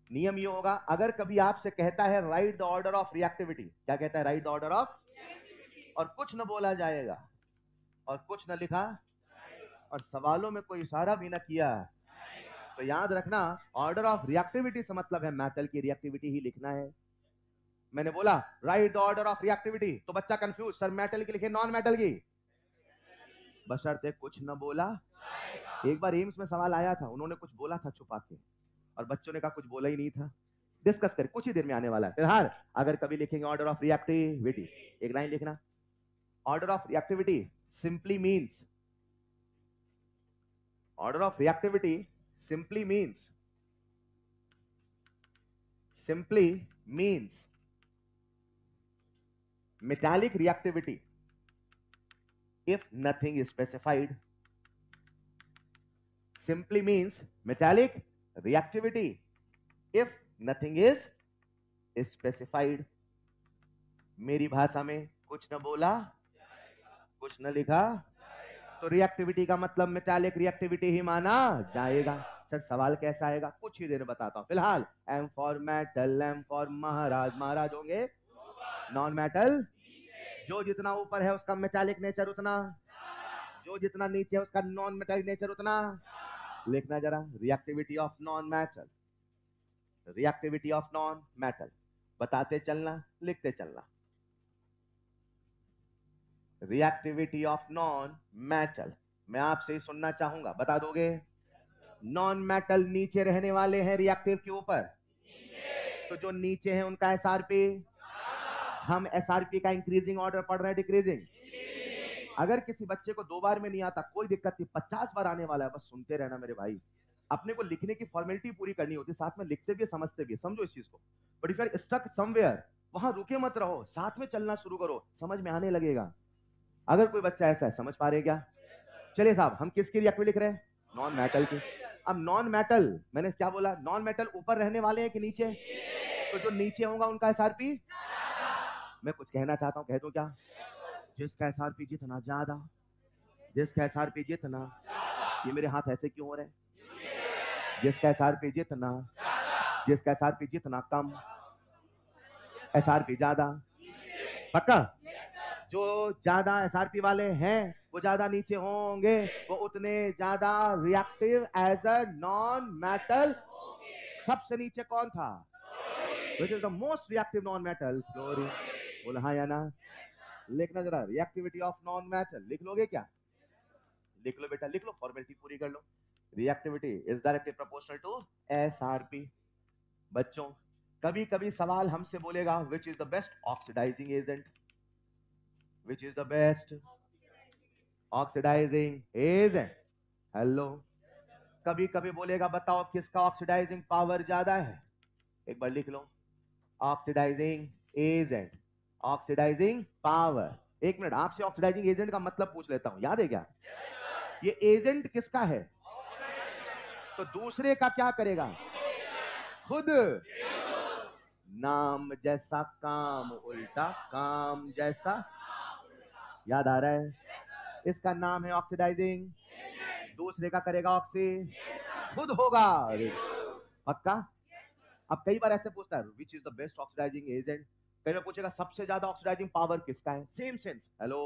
Speaker 1: नियम ये होगा, अगर कभी आपसे कहता है right the order of reactivity, क्या कहता है? राइट द ऑर्डर ऑफ, और कुछ न बोला जाएगा और कुछ न लिखा और सवालों में कोई इशारा भी न किया, तो याद रखना ऑर्डर ऑफ रिएक्टिविटी से मतलब है मेटल की रिएक्टिविटी ही लिखना है। मैंने बोला right the order of reactivity, तो बच्चा कंफ्यूज, सर मेटल की लिखे नॉन मेटल की? बशर्ते कुछ न बोला। एक बार एम्स में सवाल आया था, उन्होंने कुछ बोला था छुपा के और बच्चों ने कहा कुछ बोला ही नहीं था। डिस्कस करें, कुछ ही देर में आने वाला है। फिलहाल अगर कभी लिखेंगे ऑर्डर ऑफ रिएक्टिविटी, एक लाइन लिखना, order of reactivity simply means, order of reactivity simply means metallic reactivity if nothing is specified. Simply means metallic reactivity if nothing is specified. मेरी भाषा में कुछ न बोला, कुछ न लिखा, तो रिएक्टिविटी का मतलब मेटालिक रिएक्टिविटी ही माना जाएगा। सर सवाल कैसा आएगा? कुछ ही देर बताता हूं। फिलहाल M for metal, M for महाराज, महाराज होंगे नॉन मेटल। जो जितना ऊपर है उसका मेटालिक नेचर उतना, जो जितना नीचे है उसका नॉन मेटालिक नेचर उतना। लिखना जरा, reactivity of non metal, reactivity of non metal. बताते चलना, लिखते चलना। रिएक्टिविटी ऑफ नॉन मेटल, मैं आपसे ही सुनना चाहूंगा, बता दोगे? नॉन मेटल नीचे रहने वाले हैं रिएक्टिव के ऊपर, तो जो नीचे हैं उनका एसआरपी, हम एसआरपी का इंक्रीजिंग ऑर्डर पढ़ रहे हैं डिक्रीजिंग। अगर किसी बच्चे को 2 बार में नहीं आता कोई दिक्कत नहीं, 50 बार आने वाला है, बस सुनते रहना मेरे भाई। अपने को लिखने की फॉर्मेलिटी पूरी करनी होती है, साथ में लिखते भी समझते भी, समझो इस चीज को। But if you are stuck somewhere, वहां रुके मत रहो, साथ में चलना शुरू करो, समझ में आने लगेगा। अगर कोई बच्चा ऐसा है, समझ पा रहे क्या? चलिए साहब, हम किसकी रिएक्टिविटी लिख रहे हैं? नॉन मेटल की। अब नॉन मेटल, मैंने क्या बोला? नॉन मेटल ऊपर रहने वाले हैं कि नीचे? तो जो नीचे होगा उनका एसआरपी, मैं कुछ कहना चाहता हूं, कह दूं क्या? जिसका एसआरपी जितना ज्यादा, जिसका एसआरपी जितना, ये मेरे हाथ ऐसे क्यों हो रहे हैं? जिसका एसआरपी जितना, जिसका एसआरपी जितना कम, एसआरपी ज्यादा। पक्का? जो ज्यादा एसआरपी वाले हैं वो ज्यादा नीचे होंगे, वो उतने ज्यादा reactive as a non metal. सबसे नीचे कौन था? Which is the most reactive non metal? Fluorine. बोला हाँ या ना? लिखना जरा, रिएक्टिविटी ऑफ नॉन मेटल। लिख लोगे क्या? लिख लो बेटा, लिख लो, फॉर्मेलिटी पूरी कर लो। Reactivity is directly proportional to SRP. बच्चों कभी कभी सवाल हमसे बोलेगा which is the best oxidising agent? Which is the best oxidizing agent? Hello, कभी कभी बोलेगा बताओ किसका ऑक्सीडाइजिंग पावर ज्यादा है? एक बार लिख लो, ऑक्सीडाइजिंग एजेंट, ऑक्सीडाइजिंग पावर। एक मिनट, आपसे ऑक्सीडाइजिंग एजेंट का मतलब पूछ लेता हूं, याद है क्या? ये एजेंट किसका है? तो दूसरे का क्या करेगा? खुद। नाम जैसा काम, उल्टा काम जैसा। याद आ रहा है? इसका नाम है ऑक्सीडाइजिंग। दूसरे का करेगा ऑक्सी, खुद होगा पक्का। अब कई बार ऐसे पूछता है which is the best oxidising agent, कई बार पूछेगा सबसे ज्यादा ऑक्सीडाइजिंग पावर किसका है, सेम सेंस। हेलो,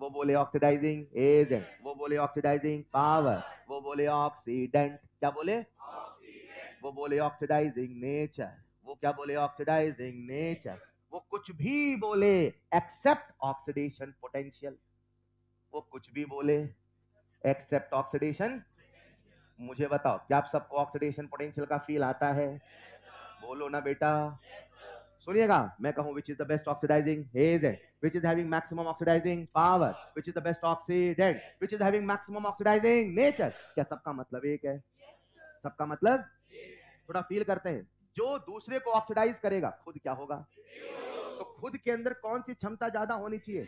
Speaker 1: वो बोले ऑक्सीडाइजिंग एजेंट, वो बोले ऑक्सीडाइजिंग पावर, वो बोले ऑक्सीडेंट, क्या बोले? वो बोले ऑक्सीडाइजिंग नेचर, वो क्या बोले? Oxidising nature. वो कुछ भी बोले एक्सेप्ट ऑक्सीडेशन पोटेंशियल, वो कुछ भी बोले एक्सेप्ट ऑक्सीडेशन। मुझे बताओ, क्या आप सबको ऑक्सीडेशन पोटेंशियल का फील आता है? बोलो ना बेटा। सुनिएगा, मैं कहूं which is the best oxidising agent, which is having maximum oxidising power, which is the best oxidant, which is having maximum oxidising nature, क्या सबका मतलब एक है? सबका मतलब थोड़ा फील करते हैं। जो दूसरे को ऑक्सीडाइज करेगा खुद क्या होगा? तो खुद के अंदर कौन सी क्षमता ज्यादा होनी चाहिए?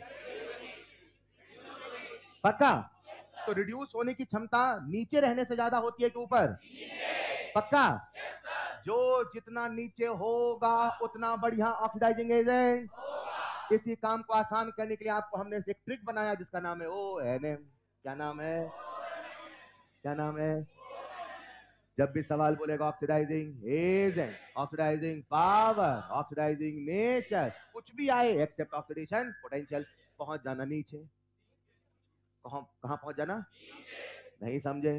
Speaker 1: पक्का? तो रिड्यूस होने की क्षमता नीचे रहने से ज्यादा होती है कि ऊपर? पक्का? जो जितना नीचे होगा उतना बढ़िया ऑक्सीडाइजिंग एजेंट। इसी काम को आसान करने के लिए आपको हमने एक ट्रिक बनाया जिसका नाम है ONM। क्या नाम है? क्या नाम है? जब भी सवाल बोलेगा oxidising agent, oxidising power, oxidising nature, कुछ भी आए एक्सेप्ट ऑक्सीडेशन पोटेंशियल, पहुंच जाना नीचे। कहां पहुंच जाना? नहीं समझे?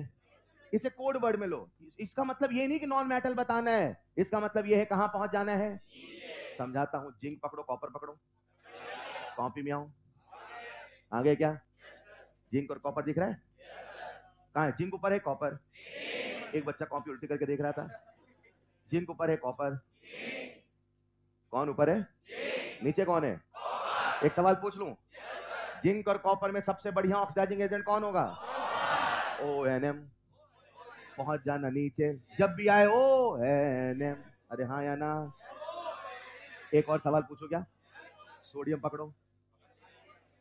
Speaker 1: इसे कोड वर्ड में लो। इसका मतलब ये नहीं कि नॉन मेटल बताना है, इसका मतलब ये है कहां पहुंच जाना है। समझाता हूं, जिंक पकड़ो, कॉपर पकड़ो, कॉपी में आओ। आगे क्या? जिंक और कॉपर दिख रहा है? कहां है? जिंक ऊपर है, कॉपर। एक बच्चा कॉपी उल्टी करके देख रहा था। जिंक ऊपर है, कॉपर कौन ऊपर है? नीचे कौन है? एक सवाल पूछ लूं, जिंक और कॉपर में सबसे बढ़िया ऑक्सीडाइजिंग एजेंट कौन होगा? ONM। पहुंच जाना नीचे जब भी आए ONM। अरे हाँ या ना? एक और सवाल पूछो क्या? सोडियम पकड़ो,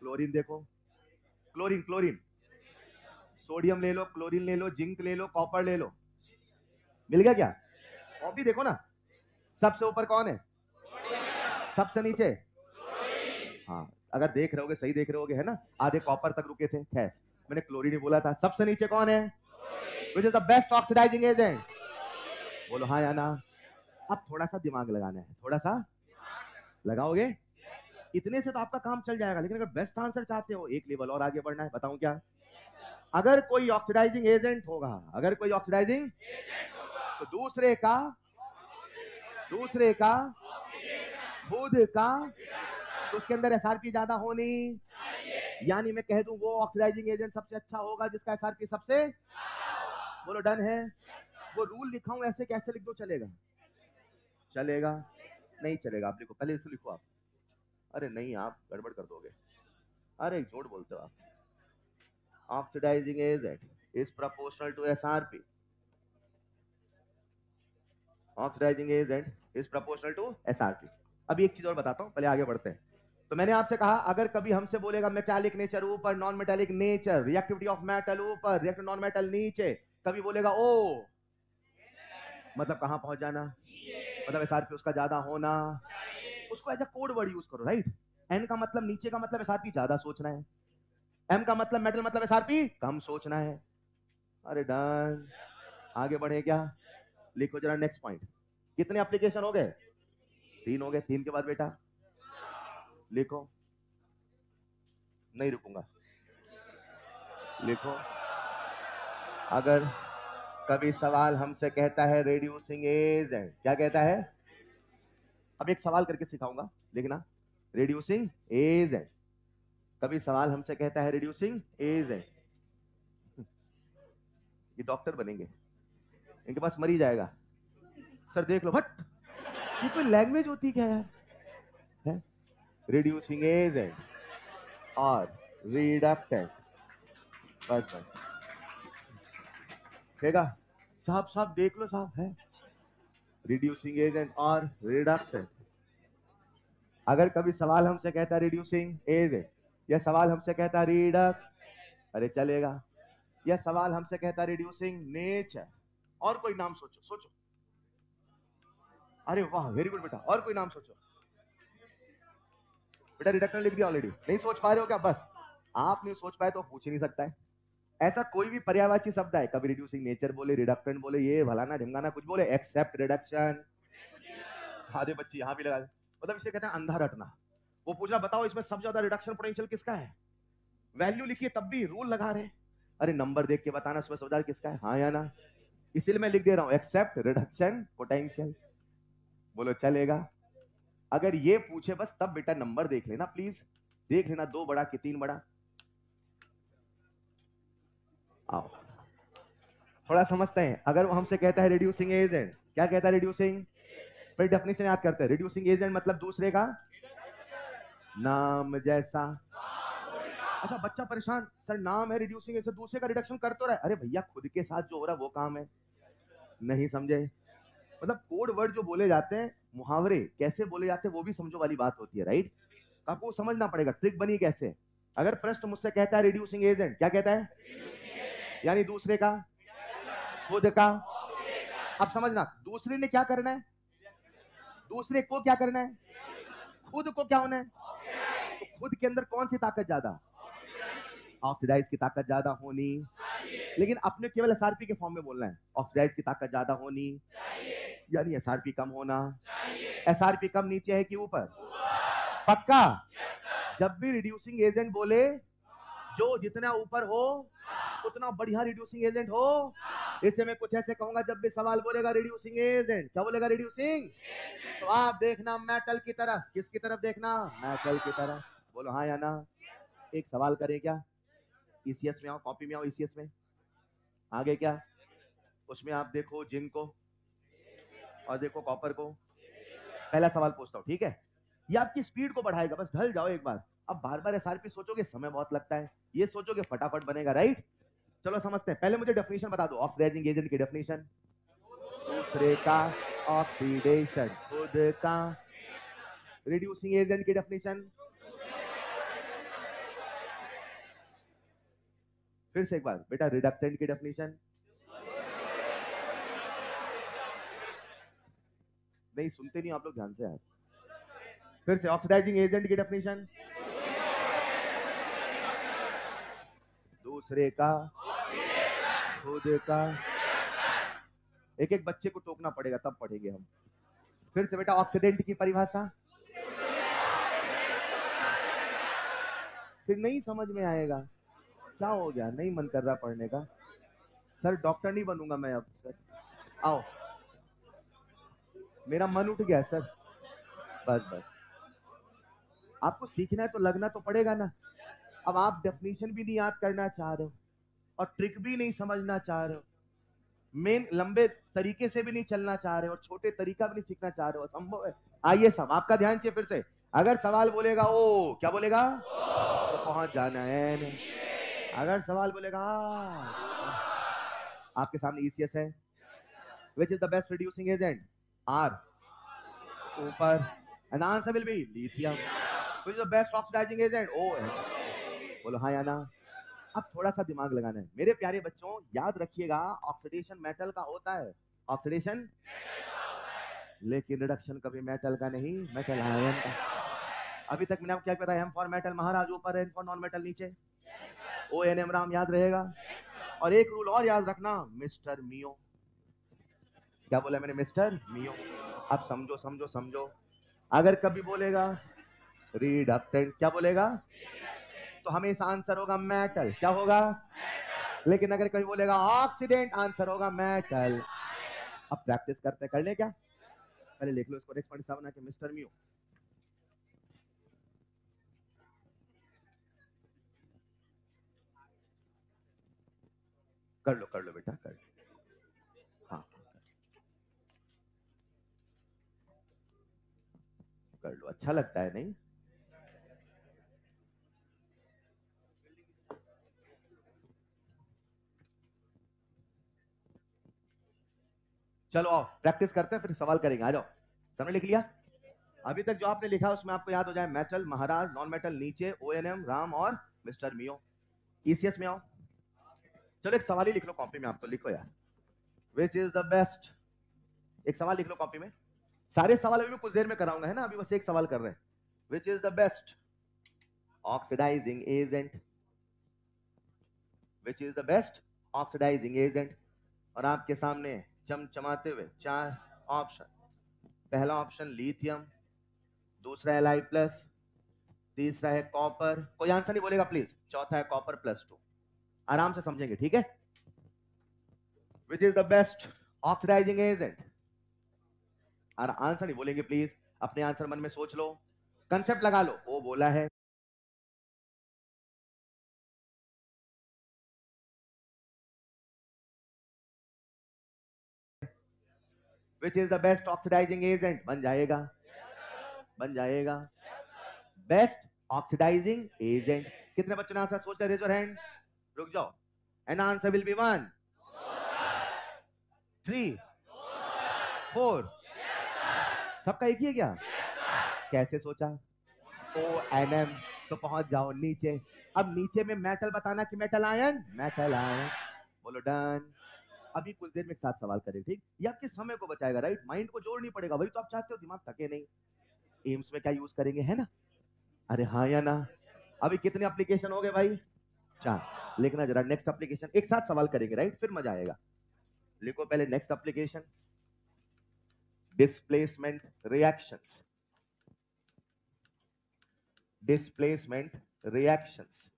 Speaker 1: क्लोरीन देखो, क्लोरीन क्लोरीन, सोडियम ले लो, क्लोरीन ले लो, जिंक ले लो, कॉपर ले लो, मिल गया क्या? कॉपी देखो ना, सबसे ऊपर कौन है? सबसे नीचे? हाँ, अगर देख रहे होगे, सही देख रहे होगे, है ना? आधे कॉपर तक रुके थे, खैर मैंने क्लोरीन ही बोला था। सबसे नीचे कौन है? Which is the best oxidising agent? बोलो हाँ या ना? अब थोड़ा सा दिमाग लगाना है, थोड़ा सा लगाओगे, इतने से तो आपका काम चल जाएगा। लेकिन अगर बेस्ट आंसर चाहते हो, एक लेवल और आगे बढ़ना है। बताऊं क्या? अगर कोई ऑक्सीडाइजिंग एजेंट होगा, अगर कोई ऑक्सीडाइजिंग, तो दूसरे का खुद का, तो उसके अंदर SRP ज्यादा होनी, यानी मैं कह दूं वो ऑक्सीडाइजिंग एजेंट सबसे अच्छा होगा जिसका SRP सबसे। बोलो डन है? वो रूल लिखाऊं ऐसे कैसे लिख दो चलेगा? चलेगा? नहीं चलेगा। आप लिखो, पहले इसको लिखो आप। अरे नहीं, आप गड़बड़ कर दोगे। अरे झूठ बोलते हो आप। Oxidising agent is proportional to SRP। Oxidising agent is proportional to SRP। अभी एक चीज और बताता हूं, पहले आगे बढ़ते हैं। तो मैंने आपसे कहा अगर कभी हमसे बोलेगा मेटालिक नेचर ऊपर, non metallic nature, reactivity of metal ऊपर, रिएक्टिव नॉन मेटल नीचे, कभी बोलेगा O, मतलब कहां पहुंच जाना? मतलब SRP उसका ज्यादा होना। उसको as a code word use करो, राइट? N का मतलब नीचे का मतलब SRP ज्यादा सोचना है, M का मतलब मेटल मतलब SRP कम सोचना है। अरे डन। आगे बढ़े क्या? लिखो जरा नेक्स्ट पॉइंट। कितने एप्लीकेशन हो गए? 3 हो गए। 3 के बाद बेटा लिखो, नहीं रुकूंगा, लिखो। अगर कभी सवाल हमसे कहता है रिड्यूसिंग एजेंट, क्या कहता है? अब एक सवाल करके सिखाऊंगा, लिखना। रिड्यूसिंग एजेंट, कभी सवाल हमसे कहता है रिड्यूसिंग एजेंट, ये डॉक्टर बनेंगे, इनके पास मरी जाएगा। सर देख लो, हट, ये कोई लैंग्वेज होती क्या यार? है रिड्यूसिंग एजेंट और रिडक्टेंट, बस बस ठीक। साहब साहब देख लो साहब, है रिड्यूसिंग एजेंट और रिडक्टेंट। अगर कभी सवाल हमसे कहता है रिड्यूसिंग एजेंट, या सवाल हमसे कहता है रिडक्ट, अरे चलेगा। या सवाल हमसे कहता है रिड्यूसिंग नेचर, और कोई नाम सोचो, सोचो। अरे वाह, वेरी गुड बेटा, और कोई नाम सोचो बेटा रिडक्टर लिख दिया ऑलरेडी, नहीं सोच पा रहे हो क्या? बस आप नहीं सोच पाए तो पूछ ही नहीं सकता है। ऐसा कोई भी पर्यायवाची शब्द है, कभी रिड्यूसिंग नेचर बोले, रिडक्टेंट बोले, ये भलाना ढिमकाना कुछ बोले, एक्सेप्ट रिडक्शन, आधे बच्चे यहां भी लगा दे। मतलब इसे कहते हैं अंधा रटना। वो पूछना बताओ इसमें सबसे ज्यादा रिडक्शन पोटेंशियल किसका है, वैल्यू लिखिए तब भी रूल लगा रहे, अरे नंबर देख के बताना इसमें सबसे ज्यादा किसका है, हाँ या ना। इसीलिए मैं लिख दे रहा हूं एक्सेप्ट रिडक्शन पोटेंशियल। बोलो चलेगा? अगर ये पूछे बस तब बेटा नंबर देख लेना प्लीज, देख लेना 2 बड़ा कि 3 बड़ा। आओ थोड़ा समझते हैं। अगर वो हमसे कहता है रिड्यूसिंग एजेंट, क्या कहता है रिड्यूसिंग, फिर डेफिनेशन याद करते हैं। रिड्यूसिंग एजेंट मतलब दूसरे का नाम जैसा। अच्छा बच्चा परेशान, सर नाम है रिड्यूसिंग एजेंट, दूसरे का रिडक्शन कर तो रहा है। अरे भैया खुद के साथ जो हो रहा है वो काम है, नहीं समझे? मतलब कोड वर्ड जो बोले जाते हैं, मुहावरे कैसे बोले जाते हैं वो भी समझो वाली बात होती है, राइट? आपको समझना पड़ेगा ट्रिक बनी कैसे। अगर प्रश्न मुझसे कहता है रिड्यूसिंग एजेंट, क्या कहता है? यानी दूसरे का, खुद का। अब समझना दूसरे ने क्या करना है, दूसरे को क्या करना है, खुद को क्या होना है। तो खुद के अंदर कौन सी ताकत ज्यादा, ऑक्सीडाइज की ताकत ज्यादा होनी, लेकिन अपने केवल एसआरपी के फॉर्म में बोलना है। ऑक्सीडाइज की ताकत ज्यादा होनी यानी एसआरपी कम होना। एसआरपी कम नीचे है कि ऊपर, पक्का? जब भी रिड्यूसिंग एजेंट बोले जो जितना ऊपर हो उतना बढ़िया रिड्यूसिंग एजेंट हो। इसे मैं कुछ ऐसे कहूंगा, जब भी सवाल बोलेगा रिड्यूसिंग एजेंट, क्या बोलेगा रिड्यूसिंग, तो आप देखना मेटल की तरफ। किसकी तरफ देखना, मेटल की तरफ। बोलो हाँ या ना। एक सवाल करें क्या, ईसीएस में आओ, कॉपी में आओ, ईसीएस में आगे क्या, उसमें आप देखो जिंक को और देखो कॉपर को। पहला सवाल पूछता हूं, ठीक है? ये आपकी स्पीड को बढ़ाएगा, बस ढल जाओ एक बार। अब बार बार एसआरपी सोचोगे समय बहुत लगता है, ये सोचोगे फटाफट बनेगा, राइट? चलो समझते हैं। पहले मुझे डेफिनेशन बता दो ऑक्सीडाइजिंग एजेंट की डेफिनेशन। दूसरे का ऑक्सीडेशन, खुद का। रिड्यूसिंग एजेंट की डेफिनेशन फिर से एक बार बेटा, रिडक्टेंट की डेफिनेशन। नहीं सुनते नहीं आप लोग, ध्यान से यार। फिर से ऑक्सीडाइजिंग एजेंट की डेफिनेशन, दूसरे का, खुद का। एक एक बच्चे को टोकना पड़ेगा तब पढ़ेंगे हम। फिर से बेटा ऑक्सीडेंट की परिभाषा, फिर नहीं समझ में आएगा। क्या हो गया, नहीं मन कर रहा पढ़ने का? सर डॉक्टर नहीं बनूंगा मैं अब सर। आओ, मेरा मन उठ गया सर। बस बस, आपको सीखना है तो लगना तो पड़ेगा ना। अब आप डेफिनेशन भी नहीं याद करना चाह रहे हो और ट्रिक भी नहीं समझना चाह रहे हो, मेन लंबे तरीके से भी नहीं चलना चाह रहे हो और छोटे तरीका भी नहीं सीखना चाह रहे हो, संभव है? आइए सब, आपका ध्यान चाहिए फिर से। अगर सवाल बोलेगा ओ, क्या बोलेगा, तो पहुंच जाना है नहीं। अगर सवाल बोलेगा आपके सामने ईसीएस है, which is the best reducing agent, are ऊपर, and answer will be lithium. Which is the best oxidising agent, ओ है। बोलो हाँ या ना। अब थोड़ा सा दिमाग लगाना है मेरे प्यारे बच्चों, याद रखिएगा ऑक्सीडेशन मेटल का होता है, ऑक्सीडेशन, लेकिन रिडक्शन कभी मेटल का नहीं, मेटल आयन का। अभी तक मैंने आपको क्या बताया, एम फॉर मेटल महाराज ऊपर, एन फॉर नॉन मेटल नीचे, ओ एन एम राम, याद रहेगा। और एक रूल और याद रखना, मिस्टर मियो। क्या बोला मैंने, मिस्टर मियो। अब समझो समझो समझो, अगर कभी बोलेगा रिडक्टेंट, क्या बोलेगा, तो हमेशा आंसर होगा मेटल, क्या होगा, लेकिन अगर कभी बोलेगा ऑक्सीडेंट, आंसर होगा मेटल। अब प्रैक्टिस करते, कर ले क्या, पहले लिख लो इसको, नेक्स्ट पॉइंट बना के मिस्टर मियो। कर लो बेटा, कर लो। हाँ कर लो, अच्छा लगता है नहीं? चलो आओ प्रैक्टिस करते हैं, फिर सवाल करेंगे, आ जाओ। सबने लिख लिया? अभी तक जो आपने लिखा उसमें आपको याद हो जाए, मेटल महाराज, नॉन मेटल नीचे, ओएनएम राम और मिस्टर मियो। ईसीएस में आओ, चलो एक सवाल ही लिख लो कॉपी में, आप तो लिखो यार, विच इज द बेस्ट। एक सवाल लिख लो कॉपी में, सारे सवाल अभी मैं कुछ देर में कराऊंगा, है ना, अभी बस एक सवाल कर रहे हैं। Which is the best oxidising agent, which is the best oxidising agent. और आपके सामने चमचमाते हुए 4 ऑप्शन। पहला ऑप्शन लिथियम, दूसरा है Li+, तीसरा है कॉपर, कोई आंसर नहीं बोलेगा प्लीज, चौथा है कॉपर +2। आराम से समझेंगे, ठीक है। Which is the best oxidising agent, और आंसर नहीं बोलेंगे प्लीज, अपने आंसर मन में सोच लो, कंसेप्ट लगा लो। वो बोला है which is the best oxidising agent, बन जाएगा, बन जाएगा, बेस्ट ऑक्सीडाइजिंग एजेंट। कितने बच्चों ने आंसर सोचा, रेज योर हैंड। रुक जाओ, एंड आंसर विल बी 1 3 4। सबका एक ही है क्या? कैसे सोचा? ONM, तो पहुंच जाओ नीचे। अब नीचे में मेटल बताना कि मेटल आयन, मेटल आयन, बोलो डन। अभी कुछ देर में एक साथ सवाल करें, ठीक? ये आपके समय को बचाएगा, राइट? माइंड को जोड़ नहीं पड़ेगा, वही तो आप चाहते हो, दिमाग थके नहीं। एम्स में क्या यूज करेंगे, है ना? अरे हाँ या ना? अभी कितने एप्लीकेशन हो गए भाई? 4। लिखना जरा नेक्स्ट एप्लीकेशन, एक साथ सवाल करेंगे, राइट? फिर मजा आएगा। लिखो पहले next application, displacement reactions, displacement reactions,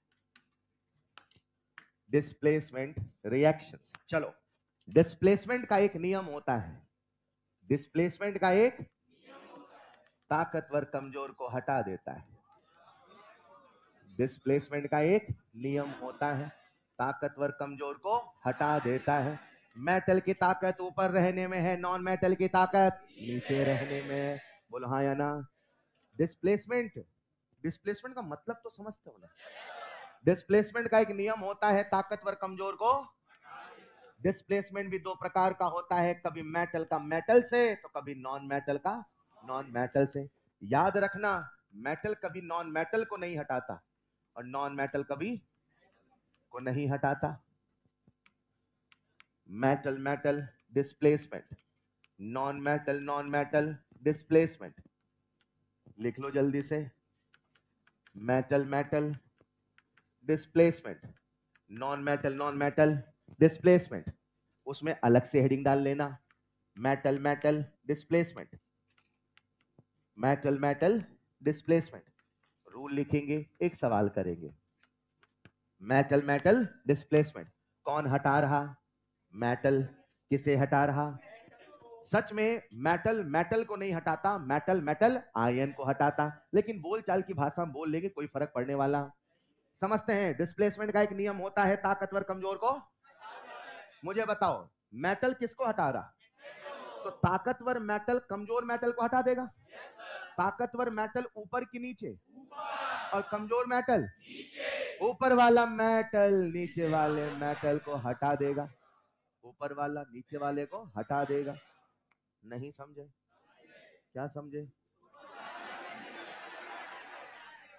Speaker 1: displacement reactions. चलो, डिस्प्लेसमेंट का एक नियम होता है, डिस्प्लेसमेंट का एक ताकतवर कमजोर को हटा देता है। डिस्प्लेसमेंट का एक नियम होता है, ताकतवर कमजोर को हटा देता है। मेटल की ताकत ऊपर रहने में है, नॉन मेटल की ताकत नीचे रहने में है। बोलो हाँ या ना? डिस्प्लेसमेंट, डिस्प्लेसमेंट का मतलब तो समझते हो ना? डिस्प्लेसमेंट का एक नियम होता है, ताकतवर कमजोर को। डिस्प्लेसमेंट भी 2 प्रकार का होता है, कभी मेटल का मेटल से, तो कभी नॉन मेटल का नॉन मेटल से। याद रखना, मेटल कभी नॉन मेटल को नहीं हटाता, और नॉन मेटल कभी को नहीं हटाता। Metal metal displacement, non metal displacement. लिख लो जल्दी से, metal metal displacement, non metal displacement. उसमें अलग से हेडिंग डाल लेना, metal metal displacement, metal displacement. Rule लिखेंगे, एक सवाल करेंगे। मेटल डिस्प्लेसमेंट, कौन हटा रहा? मेटल। किसे हटा रहा? सच में मेटल मेटल को नहीं हटाता, मेटल आयन को हटाता। लेकिन बोलचाल की भाषा में बोल लेंगे, कोई फर्क पड़ने वाला। समझते हैं, डिस्प्लेसमेंट का एक नियम होता है, ताकतवर कमजोर को। मुझे बताओ, मेटल किसको हटा रहा? तो ताकतवर मेटल कमजोर मेटल को हटा देगा। ताकतवर मेटल ऊपर की नीचे, और कमजोर मेटल ऊपर वाला मेटल नीचे वाले मेटल को हटा देगा। ऊपर वाला नीचे वाले को हटा देगा। नहीं समझे? क्या समझे?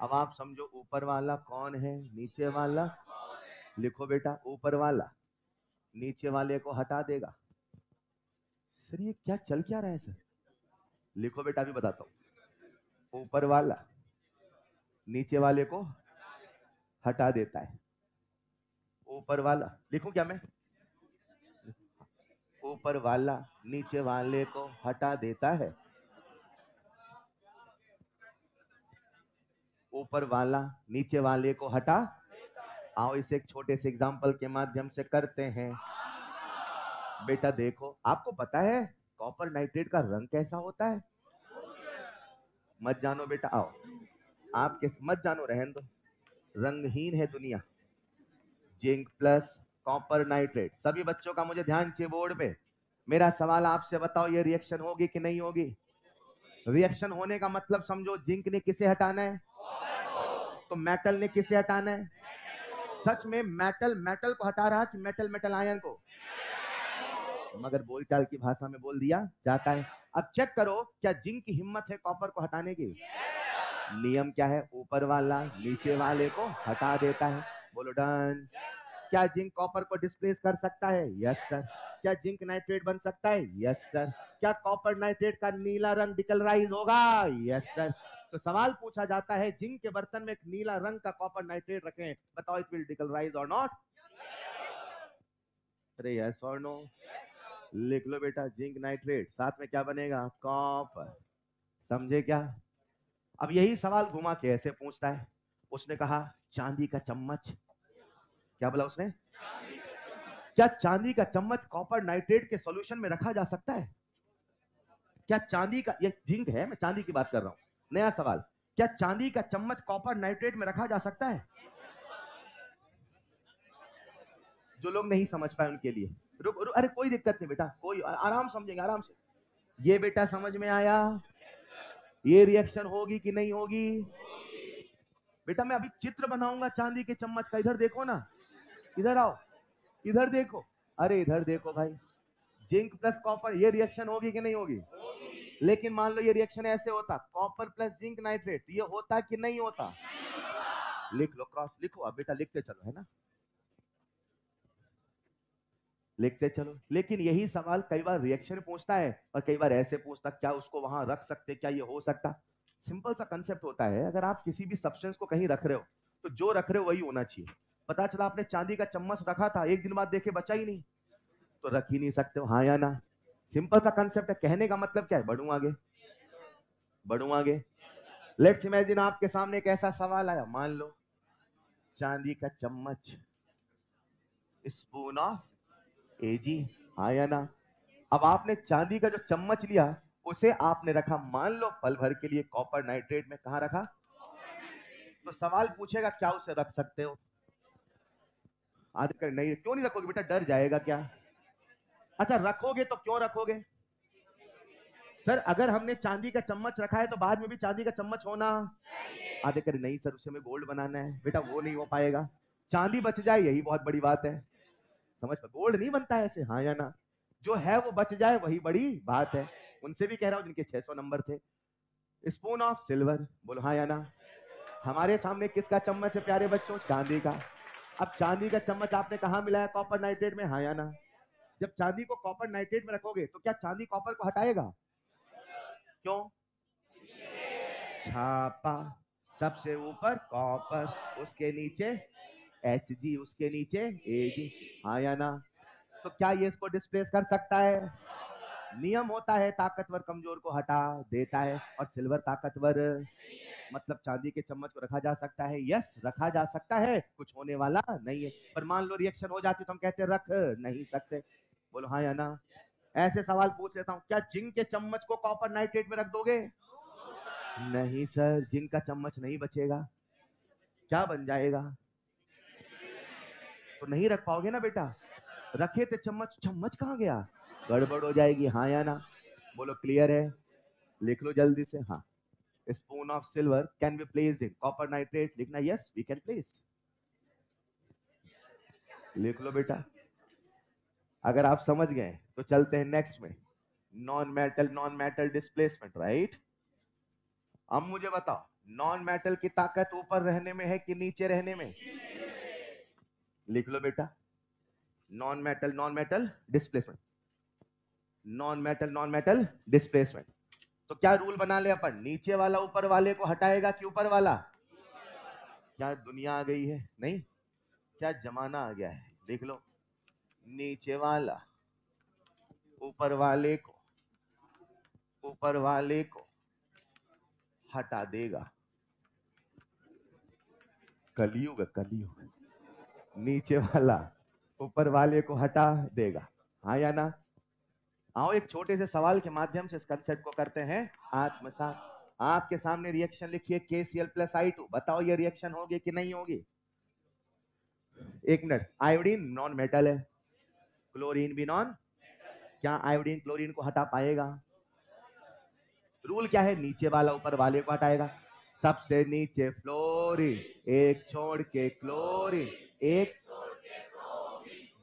Speaker 1: अब आप समझो, ऊपर वाला कौन है, नीचे वाला। लिखो बेटा, ऊपर वाला नीचे वाले को हटा देगा। सर ये क्या चल क्या रहा है सर? लिखो बेटा, अभी बताता हूं। ऊपर वाला नीचे वाले को हटा देता है। ऊपर वाला लिखूं क्या मैं? ऊपर वाला नीचे वाले को हटा देता है। ऊपर वाला नीचे वाले को हटा। आओ इसे एक छोटे से एग्जांपल के माध्यम से करते हैं। बेटा देखो, आपको पता है कॉपर नाइट्रेट का रंग कैसा होता है? मत जानो बेटा, आओ आपके मत जानो, रहने दो, रंगहीन है दुनिया। जिंक प्लस कॉपर नाइट्रेट, सभी बच्चों का मुझे ध्यान चाहिए बोर्ड पे। मेरा सवाल आपसे, बताओ ये रिएक्शन होगी कि नहीं होगी? रिएक्शन होने का मतलब समझो, जिंक ने किसे हटाना है, तो मेटल ने किसे हटाना है? सच में मेटल मेटल को हटा रहा कि मेटल आयन को? मगर बोलचाल की भाषा में बोल दिया जाता है। अब चेक करो, क्या जिंक की हिम्मत है कॉपर को हटाने की? नियम क्या है? ऊपर वाला नीचे वाले को हटा देता है। बोलो डन। क्या जिंक कॉपर को डिस्प्लेस कर सकता है? Yes sir. क्या जिंक नाइट्रेट बन सकता है? Yes sir. क्या कॉपर नाइट्रेट का नीला रंग डिकलराइज होगा? Yes sir. तो सवाल पूछा जाता है जिंक के बर्तन में एक नीला रंग का कॉपर नाइट्रेट रखें, बताओ इट विल डिकलराइज और नॉट? अरे यस और नो? लिख लो बेटा, जिंक नाइट्रेट, साथ में क्या बनेगा? कॉपर। समझे क्या? अब यही सवाल घुमा के ऐसे पूछता है, उसने कहा चांदी का चम्मच, क्या बोला उसने? क्या चांदी का चम्मच कॉपर नाइट्रेट के सॉल्यूशन में रखा जा सकता है? क्या चांदी का, ये जिंक है, मैं चांदी की बात कर रहा हूं। नया सवाल, क्या चांदी का चम्मच कॉपर नाइट्रेट में रखा जा सकता है? जो लोग नहीं समझ पाए उनके लिए रुक, रुक, अरे कोई दिक्कत नहीं बेटा, कोई आराम समझेंगे, आराम से। ये बेटा समझ में आया? ये रिएक्शन होगी कि नहीं होगी? बेटा मैं अभी चित्र बनाऊंगा चांदी के चम्मच का, इधर देखो ना, इधर आओ, इधर देखो, अरे इधर देखो भाई, जिंक प्लस कॉपर, ये रिएक्शन होगी कि नहीं होगी? लेकिन मान लो ये रिएक्शन ऐसे होता, कॉपर प्लस जिंक नाइट्रेट, ये होता कि नहीं होता? लिख लो, क्रॉस लिखो, अब बेटा लिखते चलो, है ना, लिखते चलो। लेकिन यही सवाल कई बार रिएक्शन पूछता है और कई बार ऐसे पूछता, क्या उसको वहां रख सकते, क्या ये हो सकता? सिंपल सा कंसेप्ट होता है, अगर आप किसी भी सब्सटेंस को कहीं रख रहे हो तो जो रख रहे हो वही होना चाहिए। पता चला आपने चांदी का चम्मच रखा था, एक दिन बाद देखे बचा ही नहीं, तो रख ही नहीं सकते हो, हाँ या ना? सिंपल सा कंसेप्ट है। कहने का मतलब क्या है? बढ़ू आगे, बढ़ू आगे। लेट्स इमेजिन आपके सामने एक ऐसा सवाल आया, मान लो चांदी का चम्मच, स्पून ऑफ एजी, हाँ या ना? अब आपने चांदी का जो चम्मच लिया, उसे आपने रखा मान लो पल भर के लिए कॉपर नाइट्रेट में, कहां रखा? तो सवाल पूछेगा क्या उसे रख सकते हो? आदि नहीं, क्यों नहीं रखोगे बेटा, डर जाएगा क्या? अच्छा रखोगे तो क्यों रखोगे? सर अगर हमने चांदी का चम्मच रखा है तो बाद में भी चांदी का चम्मच होना, आधे करे नहीं सर उसे हमें गोल्ड बनाना है, बेटा वो नहीं हो पाएगा, चांदी बच जाए यही बहुत बड़ी बात है, समझ पा, गोल्ड नहीं बनता है ऐसे, हाँ या ना? जो है वो बच जाए वही बड़ी बात है। उनसे भी कह रहा हूं जिनके 600 नंबर थे। स्पून ऑफ सिल्वर, बोलो हाँ या ना? हमारे सामने किसका चम्मच है प्यारे बच्चों? चांदी का। अब चांदी का चम्मच आपने कहा मिलाया? कॉपर नाइट्रेट में, हाँ या ना? जब चांदी को कॉपर नाइट्रेट में रखोगे तो क्या चांदी कॉपर को हटाएगा? क्यों? छापा, सबसे ऊपर कॉपर, उसके नीचे Hg, उसके नीचे Ag, हाँ या ना? तो क्या ये इसको डिस्प्लेस कर सकता है? नियम होता है ताकतवर कमजोर को हटा देता है, और सिल्वर ताकतवर, मतलब चांदी के चम्मच को रखा जा सकता है, यस रखा जा सकता है, कुछ होने वाला नहीं है। पर मान लो रिएक्शन हो जाती तो हम कहते रख नहीं सकते, बोलो हाँ या ना? ऐसे सवाल पूछ लेता हूं, क्या जिंक के चम्मच को कॉपर नाइट्रेट में रख दोगे? नहीं सर, जिंक का चम्मच नहीं बचेगा, क्या बन जाएगा? तो नहीं रख पाओगे ना बेटा, रखे थे चम्मच, चम्मच कहां गया, गड़बड़ हो जाएगी, हाँ या ना? बोलो क्लियर है? लिख लो जल्दी से, हाँ। Spoon of silver can be placed in copper nitrate, लिखना यस वी कैन प्लेस, लिख लो बेटा। अगर आप समझ गए तो चलते हैं नेक्स्ट में, नॉन मेटल डिस्प्लेसमेंट, राइट? अब मुझे बताओ, नॉन मेटल की ताकत ऊपर रहने में है कि नीचे रहने में? लिख लो बेटा, non metal displacement, non metal displacement. तो क्या रूल बना ले अपन, नीचे वाला ऊपर वाले को हटाएगा कि ऊपर वाला? क्या दुनिया आ गई है? नहीं, क्या जमाना आ गया है, देख लो, नीचे वाला ऊपर वाले को हटा देगा। कलयुग है, कलयुग। नीचे वाला ऊपर वाले को हटा देगा, हाँ या ना? आओ एक छोटे से सवाल के माध्यम से इस कंसेप्ट को करते हैं आत्मसात। आपके सामने रिएक्शन लिखिए KCl प्लस I2, बताओ ये रिएक्शन होगी कि नहीं होगी? एक मिनट, आयोडीन नॉन मेटल है, क्लोरीन भी नॉन, क्या आयोडीन क्लोरीन को हटा पाएगा? रूल क्या है, नीचे वाला ऊपर वाले को हटाएगा। सबसे नीचे फ्लोरीन, एक छोड़ के क्लोरीन, एक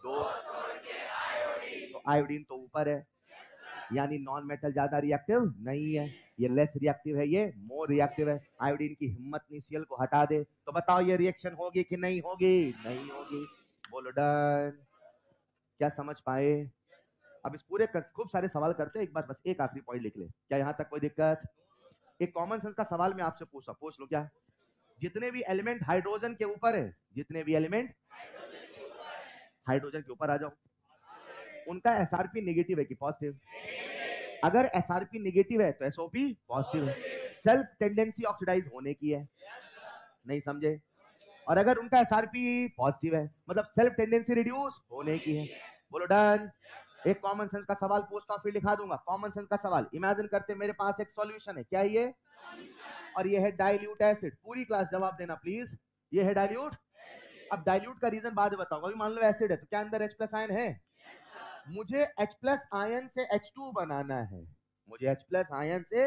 Speaker 1: दो, तो आयोडीन तो ऊपर है, यानी नॉन मेटल ज्यादा रिएक्टिव नहीं है, ये लेस रिएक्टिव है, ये मोर रिएक्टिव है। आयोडीन की हिम्मत नहीं Cl को हटा दे, तो बताओ ये रिएक्शन होगी कि नहीं होगी? नहीं होगी, बोलो डन। क्या समझ पाए? अब इस पूरे खूब सारे सवाल करते हैं, एक बार बस एक आखिरी पॉइंट लिख ले, क्या यहां तक कोई दिक्कत? एक कॉमन सेंस का सवाल मैं आपसे पूछ लो क्या, जितने भी एलिमेंट हाइड्रोजन के ऊपर है, जितने भी एलिमेंट हाइड्रोजन के ऊपर आ जाओ, उनका एसआरपी नेगेटिव है कि पॉजिटिव? अगर एसआरपी नेगेटिव है तो एसओपी पॉजिटिव है, सेल्फ टेंडेंसी ऑक्सीडाइज होने की है, नहीं समझे? और अगर उनका एसआरपी पॉजिटिव है मतलब सेल्फ टेंडेंसी रिड्यूस होने की है। बोलो डन। एक कॉमन सेंस का सवाल पूछता हूं फिर लिखा दूंगा। कॉमन सेंस का सवाल, इमेजिन करते मेरे पास एक सॉल्यूशन है, क्या है ये? और ये है डाइल्यूट एसिड। पूरी क्लास जवाब देना प्लीज, ये है डाइल्यूट। अब डाइल्यूट का रीजन बाद में बताऊंगा। अभी मान लो एसिड है तो क्या अंदर H प्लस आयन है? मुझे H प्लस आयन से H2 बनाना है, मुझे H प्लस आयन से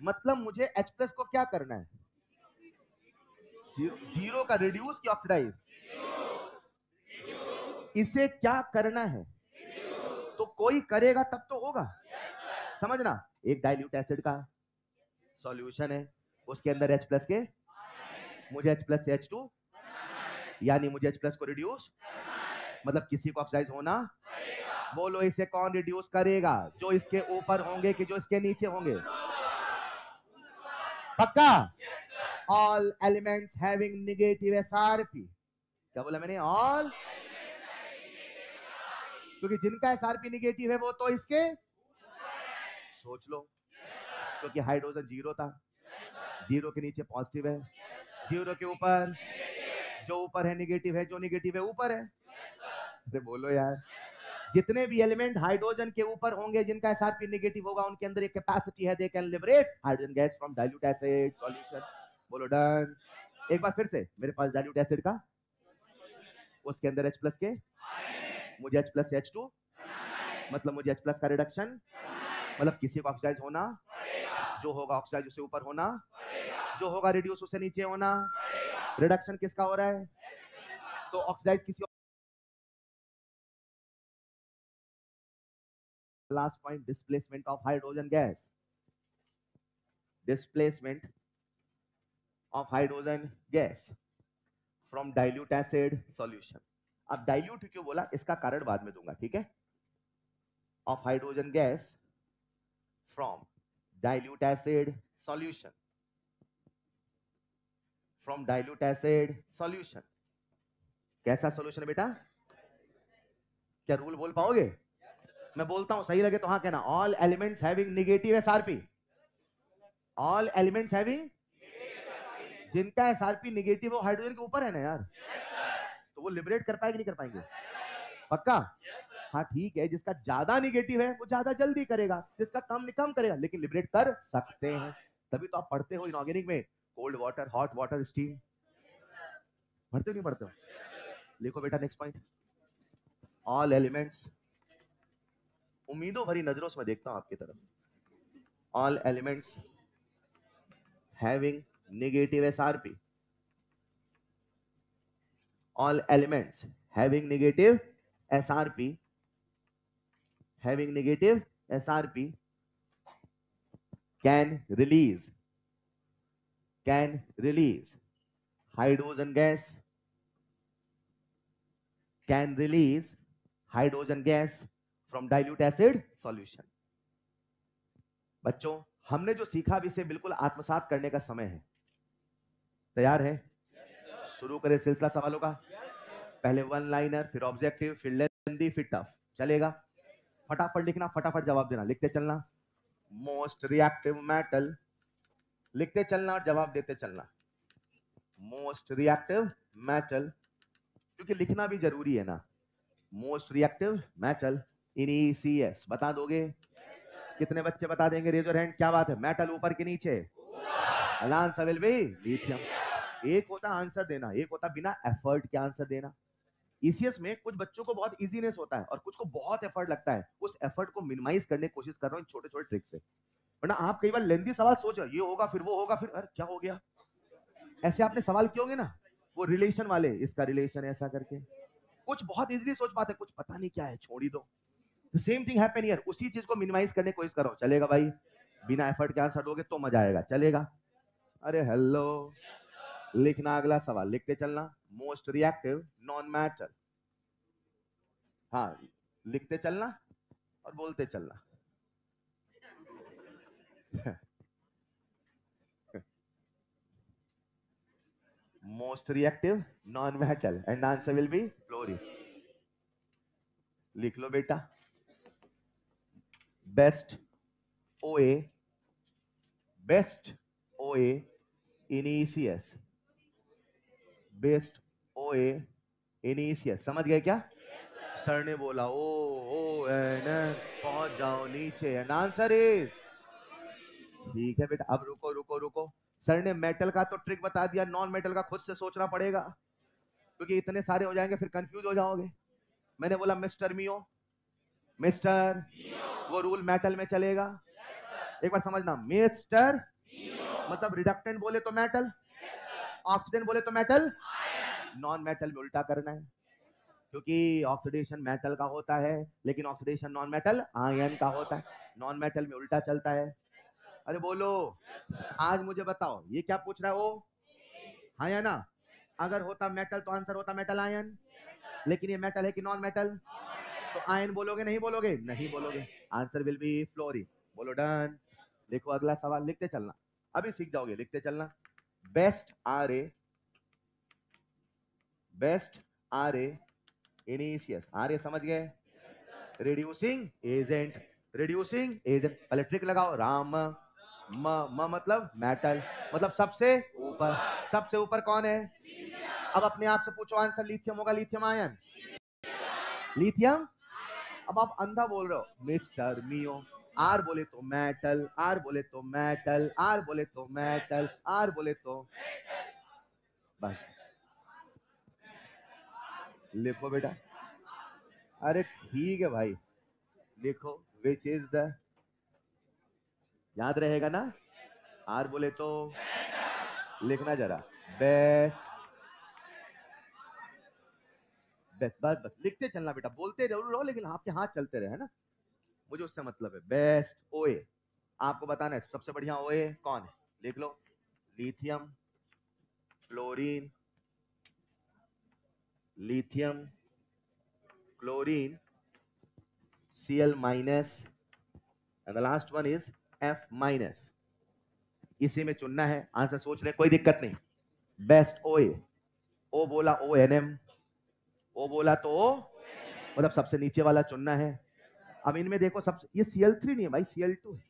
Speaker 1: मतलब मुझे H प्लस को क्या करना है? जीरो का रिड्यूस की ऑक्सीडाइज, इसे क्या करना है? तो कोई करेगा तब तो होगा, समझना। एक डाइल्यूट एसिड का सॉल्यूशन है, उसके अंदर H प्लस के, मुझे H प्लस से H2 यानी मुझे H प्लस को रिड्यूस मतलब किसी को ऑक्सीडाइज होना। बोलो इसे कौन रिड्यूस करेगा? जो इसके ऊपर होंगे कि जो इसके नीचे होंगे? पक्का? All elements having negative SRP. क्या बोला मैंने? ऑल, क्योंकि जिनका एसआरपी नेगेटिव है वो तो इसके, सोच लो, क्योंकि हाइड्रोजन जीरो था, जीरो के नीचे पॉजिटिव है, जीरो के ऊपर, जो ऊपर है नेगेटिव है, जो नेगेटिव है ऊपर है। अरे बोलो यार, जितने भी एलिमेंट हाइड्रोजन के ऊपर होंगे जिनका एसआरपी नेगेटिव होगा, उनके अंदर एक कैपेसिटी है, they can liberate hydrogen gas from dilute acid solution. बोलो डन। एक बार फिर से, मेरे पास डाइल्यूट एसिड का, उसके अंदर H प्लस के, मुझे H प्लस से H2 मतलब मुझे H प्लस का रिडक्शन मतलब किसी को ऑक्सीडाइज होना, जो होगा ऑक्सीडाइज उसे ऊपर होना, जो होगा रिड्यूस उसे नीचे होना। रिडक्शन किसका हो रहा है? तो ऑक्सीडाइज किसी, last point, displacement of hydrogen gas, displacement of hydrogen gas from dilute acid solution. अब डाइल्यूट क्यों बोला इसका कारण बाद में दूंगा, ठीक है? Of hydrogen gas from dilute acid solution, from dilute acid solution. कैसा सॉल्यूशन है बेटा? क्या रूल बोल पाओगे? मैं बोलता हूं, सही लगे तो हाँ कहना। All elements having negative SRP, all elements having, जिनका एसआरपी नेगेटिव हो हाइड्रोजन के ऊपर है ना यार, तो वो लिबरेट कर पाएंगे नहीं कर पाएंगे? पक्का? हाँ ठीक है, जिसका ज्यादा नेगेटिव है वो ज्यादा जल्दी करेगा, जिसका कम करेगा, लेकिन लिबरेट कर सकते हैं। तभी तो आप पढ़ते हो इनऑर्गेनिक में cold water, hot water, steam. पढ़ते हो नहीं पढ़ते हो? लिखो बेटा नेक्स्ट पॉइंट। ऑल एलिमेंट्स, उम्मीदों भरी नजरों से मैं देखता हूं आपकी तरफ। All elements having negative SRP, all elements having negative SRP, having negative SRP can release hydrogen gas, can release hydrogen gas from dilute acid solution। बच्चों हमने जो सीखा अभी से बिल्कुल आत्मसात करने का समय है। तैयार है? शुरू करें सिलसिला सवालों का। पहले वन लाइनर, फिर ऑब्जेक्टिव, फिर लेंथी, फिर टफ। चलेगा? फटाफट लिखना, फटाफट जवाब देना, लिखते चलना। मोस्ट रिएक्टिव मेटल, लिखते चलना और जवाब देते चलना। मोस्ट रिएक्टिव मेटल, क्योंकि लिखना भी जरूरी है ना। Most reactive metal in ECS, बता दोगे? कितने बच्चे बता देंगे? Raise your hand. क्या बात है? मेटल ऊपर के नीचे? Answer will be lithium. एक होता आंसर देना, एक होता बिना एफर्ट के आंसर देना। ECS में कुछ बच्चों को बहुत इजीनेस होता है और कुछ को बहुत एफर्ट लगता है। उस एफर्ट को मिनिमाइज करने की कोशिश कर रहा हूं छोटे छोटे ट्रिक से, वरना आप कई बार लेंदी सवाल सोच रहे, ये होगा फिर वो होगा, फिर अरे क्या हो गया, ऐसे आपने सवाल किए होंगे ना, वो रिलेशन वाले, इसका रिलेशन ऐसा करके। कुछ बहुत इजीली सोच पाते, कुछ पता नहीं क्या है, छोड़ ही दो। सेम थिंग हैपन हियर, उसी चीज को मिनिमाइज करने की कोशिश करो। चलेगा भाई? बिना एफर्ट के आंसर दोगे तो मजा आएगा। चलेगा? अरे हेलो, लिखना अगला सवाल, लिखते चलना। मोस्ट रिएक्टिव नॉन मैटर, हाँ लिखते चलना और बोलते चलना। Most reactive non metal and answer will B fluorine. लिख लो बेटा, बेस्ट ओए, बेस्ट ओए इनिशियस, बेस्ट ओए इनिशियस। समझ गए क्या? सर ने बोला ओ एन एन, पहुंच जाओ नीचे एंड आंसर इज, ठीक है बेटा। अब रुको रुको रुको, सर ने मेटल का तो ट्रिक बता दिया, नॉन मेटल का खुद से सोचना पड़ेगा, क्योंकि इतने सारे हो जाएंगे फिर कंफ्यूज हो जाओगे। मैंने बोला मिस्टर मियो, मिस्टर, वो रूल मेटल में चलेगा। एक बार समझना, मिस्टर मतलब रिडक्टेंट बोले तो मेटल, ऑक्सीडेंट बोले तो मेटल, नॉन मेटल में उल्टा करना है, क्योंकि ऑक्सीडेशन मेटल का होता है लेकिन ऑक्सीडेशन नॉन मेटल आयन का होता है, नॉन मेटल में उल्टा चलता है। अरे बोलो, आज मुझे बताओ ये क्या पूछ रहा है? ओ हाँ या ना? अगर होता मेटल तो आंसर होता मेटल आयन, लेकिन ये मेटल है कि नॉन मेटल? तो आयन बोलोगे नहीं बोलोगे? नहीं बोलोगे, आंसर विल बी फ्लोरीन। बोलो डन। देखो अगला सवाल, लिखते चलना, अभी सीख जाओगे, लिखते चलना। Best R A, best R A initials, R A समझ गए? रिड्यूसिंग एजेंट, रिड्यूसिंग एजेंट, पहले ट्रिक लगाओ, राम म मतलब मेटल, मतलब सबसे ऊपर, सबसे ऊपर कौन है? अब अपने आप से पूछो आंसर, लिथियम होगा, लिथियम आयन, लिथियम। अब आप अंधा बोल रहे हो, मिस्टर मियो, आर बोले तो मेटल, आर बोले तो मेटल, आर बोले तो मेटल, आर बोले तो, बस लिखो बेटा। अरे ठीक है भाई, लिखो, विच इज द, याद रहेगा ना? आर बोले तो, लिखना जरा, बेस्ट, बेस्ट, बस बस लिखते चलना बेटा, बोलते जरूर रहो लेकिन आपके हाथ चलते रहे, है ना? मुझे उससे मतलब है। बेस्ट ओए, आपको बताना है सबसे बढ़िया ओए कौन है, लिख लो, lithium, chlorine, lithium, chlorine, Cl minus and the last one is F minus. इसी में चुनना है, आंसर सोच रहे कोई दिक्कत नहीं। बेस्ट ओए, ओ बोला ONM, ओ बोला तो ओ, मतलब सबसे नीचे वाला चुनना है। अब इनमें देखो, सबसे ये Cl3 नहीं है भाई, Cl2 है।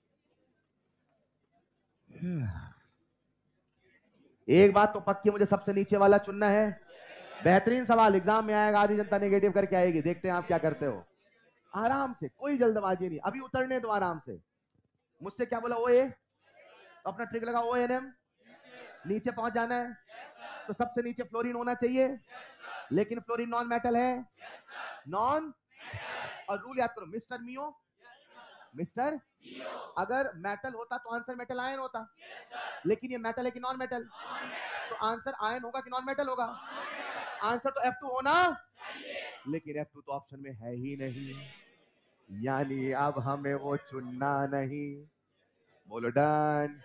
Speaker 1: एक बात तो पक्की, मुझे सबसे नीचे वाला चुनना है। बेहतरीन सवाल, एग्जाम में आएगा, आधी जनता नेगेटिव करके आएगी, देखते हैं आप क्या करते हो। आराम से, कोई जल्दबाजी नहीं, अभी उतरने दो आराम से। मुझसे क्या बोला? ओए, तो अपना ट्रिक लगा, ONM, नीचे पहुंच जाना है, तो सबसे नीचे फ्लोरीन होना चाहिए, लेकिन फ्लोरीन नॉन मेटल है, नॉन, और रूल याद करो, मिस्टर मियो, मिस्टर, अगर मेटल होता तो आंसर मेटल आयन होता, लेकिन ये मेटल है कि नॉन मेटल? तो आंसर आयन होगा कि नॉन मेटल होगा? आंसर तो F2 होना, लेकिन F2 तो ऑप्शन में है ही नहीं, यानी अब हमें वो चुनना नहीं। बोलो डन।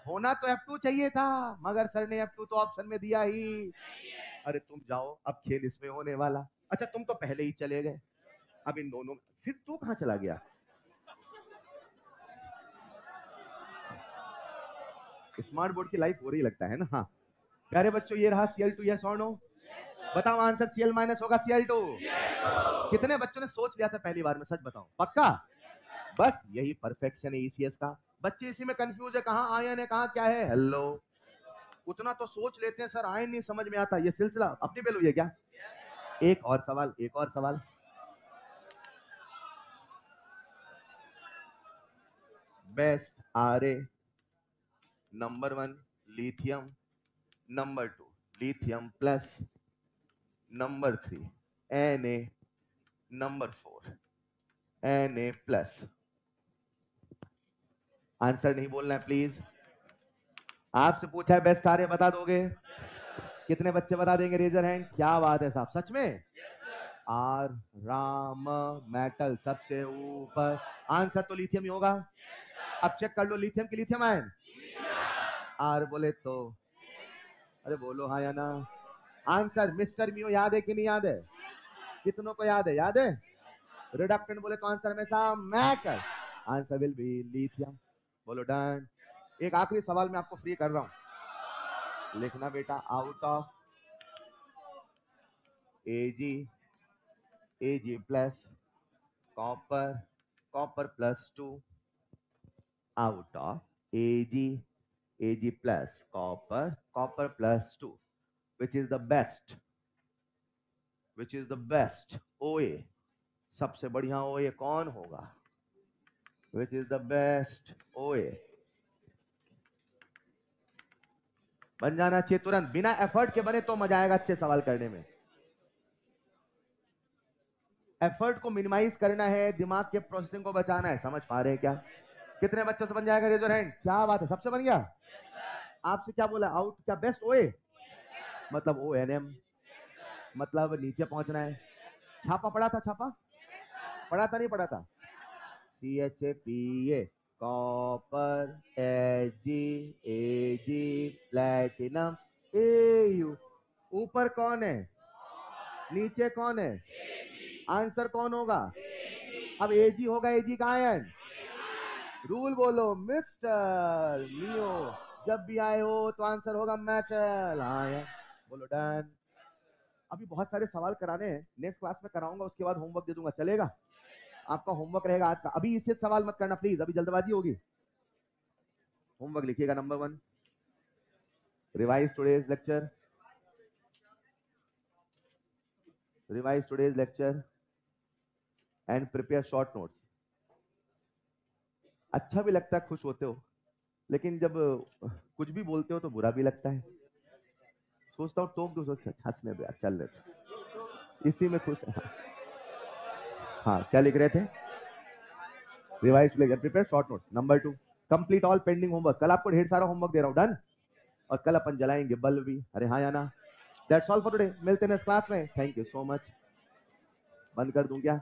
Speaker 1: होना तो F2 चाहिए था, मगर सर ने F2 तो ऑप्शन में दिया ही। अरे तुम जाओ, अब खेल इसमें होने वाला। अच्छा तुम तो पहले ही चले गए, अब इन दोनों, फिर तू कहां चला गया? स्मार्ट बोर्ड की लाइफ हो रही लगता है ना। हाँ प्यारे बच्चों, ये रहा Cl2, यस और नो? बताओ आंसर Cl माइनस होगा Cl2? कितने बच्चों ने सोच लिया था पहली बार में, सच बताओ, पक्का? बस यही परफेक्शन है ECS का। बच्चे इसी में कंफ्यूज है, कहां आयन है कहां क्या है। हेलो, उतना तो सोच लेते हैं सर, आयन नहीं समझ में आता, ये सिलसिला अपनी बेल हुई है क्या? एक और सवाल, एक और सवाल। Best RA, number 1 lithium, number 2 lithium plus, number 3 Na, number 4 Na plus. Answer नहीं बोलना है प्लीज। आपसे पूछा है बेस्ट RA, बता दोगे? कितने बच्चे बता देंगे? Raise your hand. क्या बात है साहब, सच में? आर, राम, मेटल सबसे ऊपर, आंसर तो लिथियम ही होगा। अब चेक कर लो, लिथियम की लिथियम आयन, आर बोले तो, अरे बोलो हाँ या ना? आंसर मिस्टर मियो याद है कि नहीं याद है? कितनों को याद है? याद है? रिडक्टेंट बोले तो आंसर हमेशा metal, answer will be lithium. बोलो डन। एक आखिरी सवाल मैं आपको फ्री कर रहा हूं, लिखना बेटा out of Ag plus copper plus 2 out of Ag plus copper plus 2, which is the best OA, सबसे बढ़िया OA कौन होगा, which is the best OA। बन जाना चाहिए तुरंत, बिना एफर्ट के बने तो मजा आएगा अच्छे सवाल करने में। एफर्ट को मिनिमाइज करना है, दिमाग के प्रोसेसिंग को बचाना है। समझ पा रहे हैं क्या? कितने बच्चों से बन जाएगा? Raise your hand. क्या बात है, सबसे बन गया। आपसे क्या बोला? आउट क्या बेस्ट ओए, मतलब ONM, मतलब नीचे पहुंचना है। छापा पड़ा था? छापा पड़ा था? नहीं पड़ा था? CHAPA copper Ag platinum AU। ऊपर कौन है, नीचे कौन है? आंसर कौन होगा? अब Ag होगा। Ag का आयन, रूल बोलो मिस्टर लियो, जब भी आए हो तो आंसर होगा मेटल आयन। बोलो डन। अभी बहुत सारे सवाल कराने हैं, नेक्स्ट क्लास में कराऊंगा, उसके बाद होमवर्क दे दूंगा, चलेगा? आपका होमवर्क रहेगा आज का। अभी इससे सवाल मत करना प्लीज, अभी जल्दबाजी होगी। होमवर्क लिखिएगा number 1, revise today's lecture and prepare short notes. अच्छा भी लगता है, खुश होते हो, लेकिन जब कुछ भी बोलते हो तो बुरा भी लगता है। सोचता हूँ टोक दो, हंसने दो, चल रहे इसी में खुश। हाँ, क्या लिख रहे थे? Revise lecture prepare short notes. Number 2, complete all pending homework. कल आपको ढेर सारा होमवर्क दे रहा हूँ, डन? और कल अपन जलाएंगे बल्ब भी। अरे हाँ या ना? That's all for today. मिलते हैं नेक्स्ट क्लास में। Thank you so much. बंद कर दूं क्या?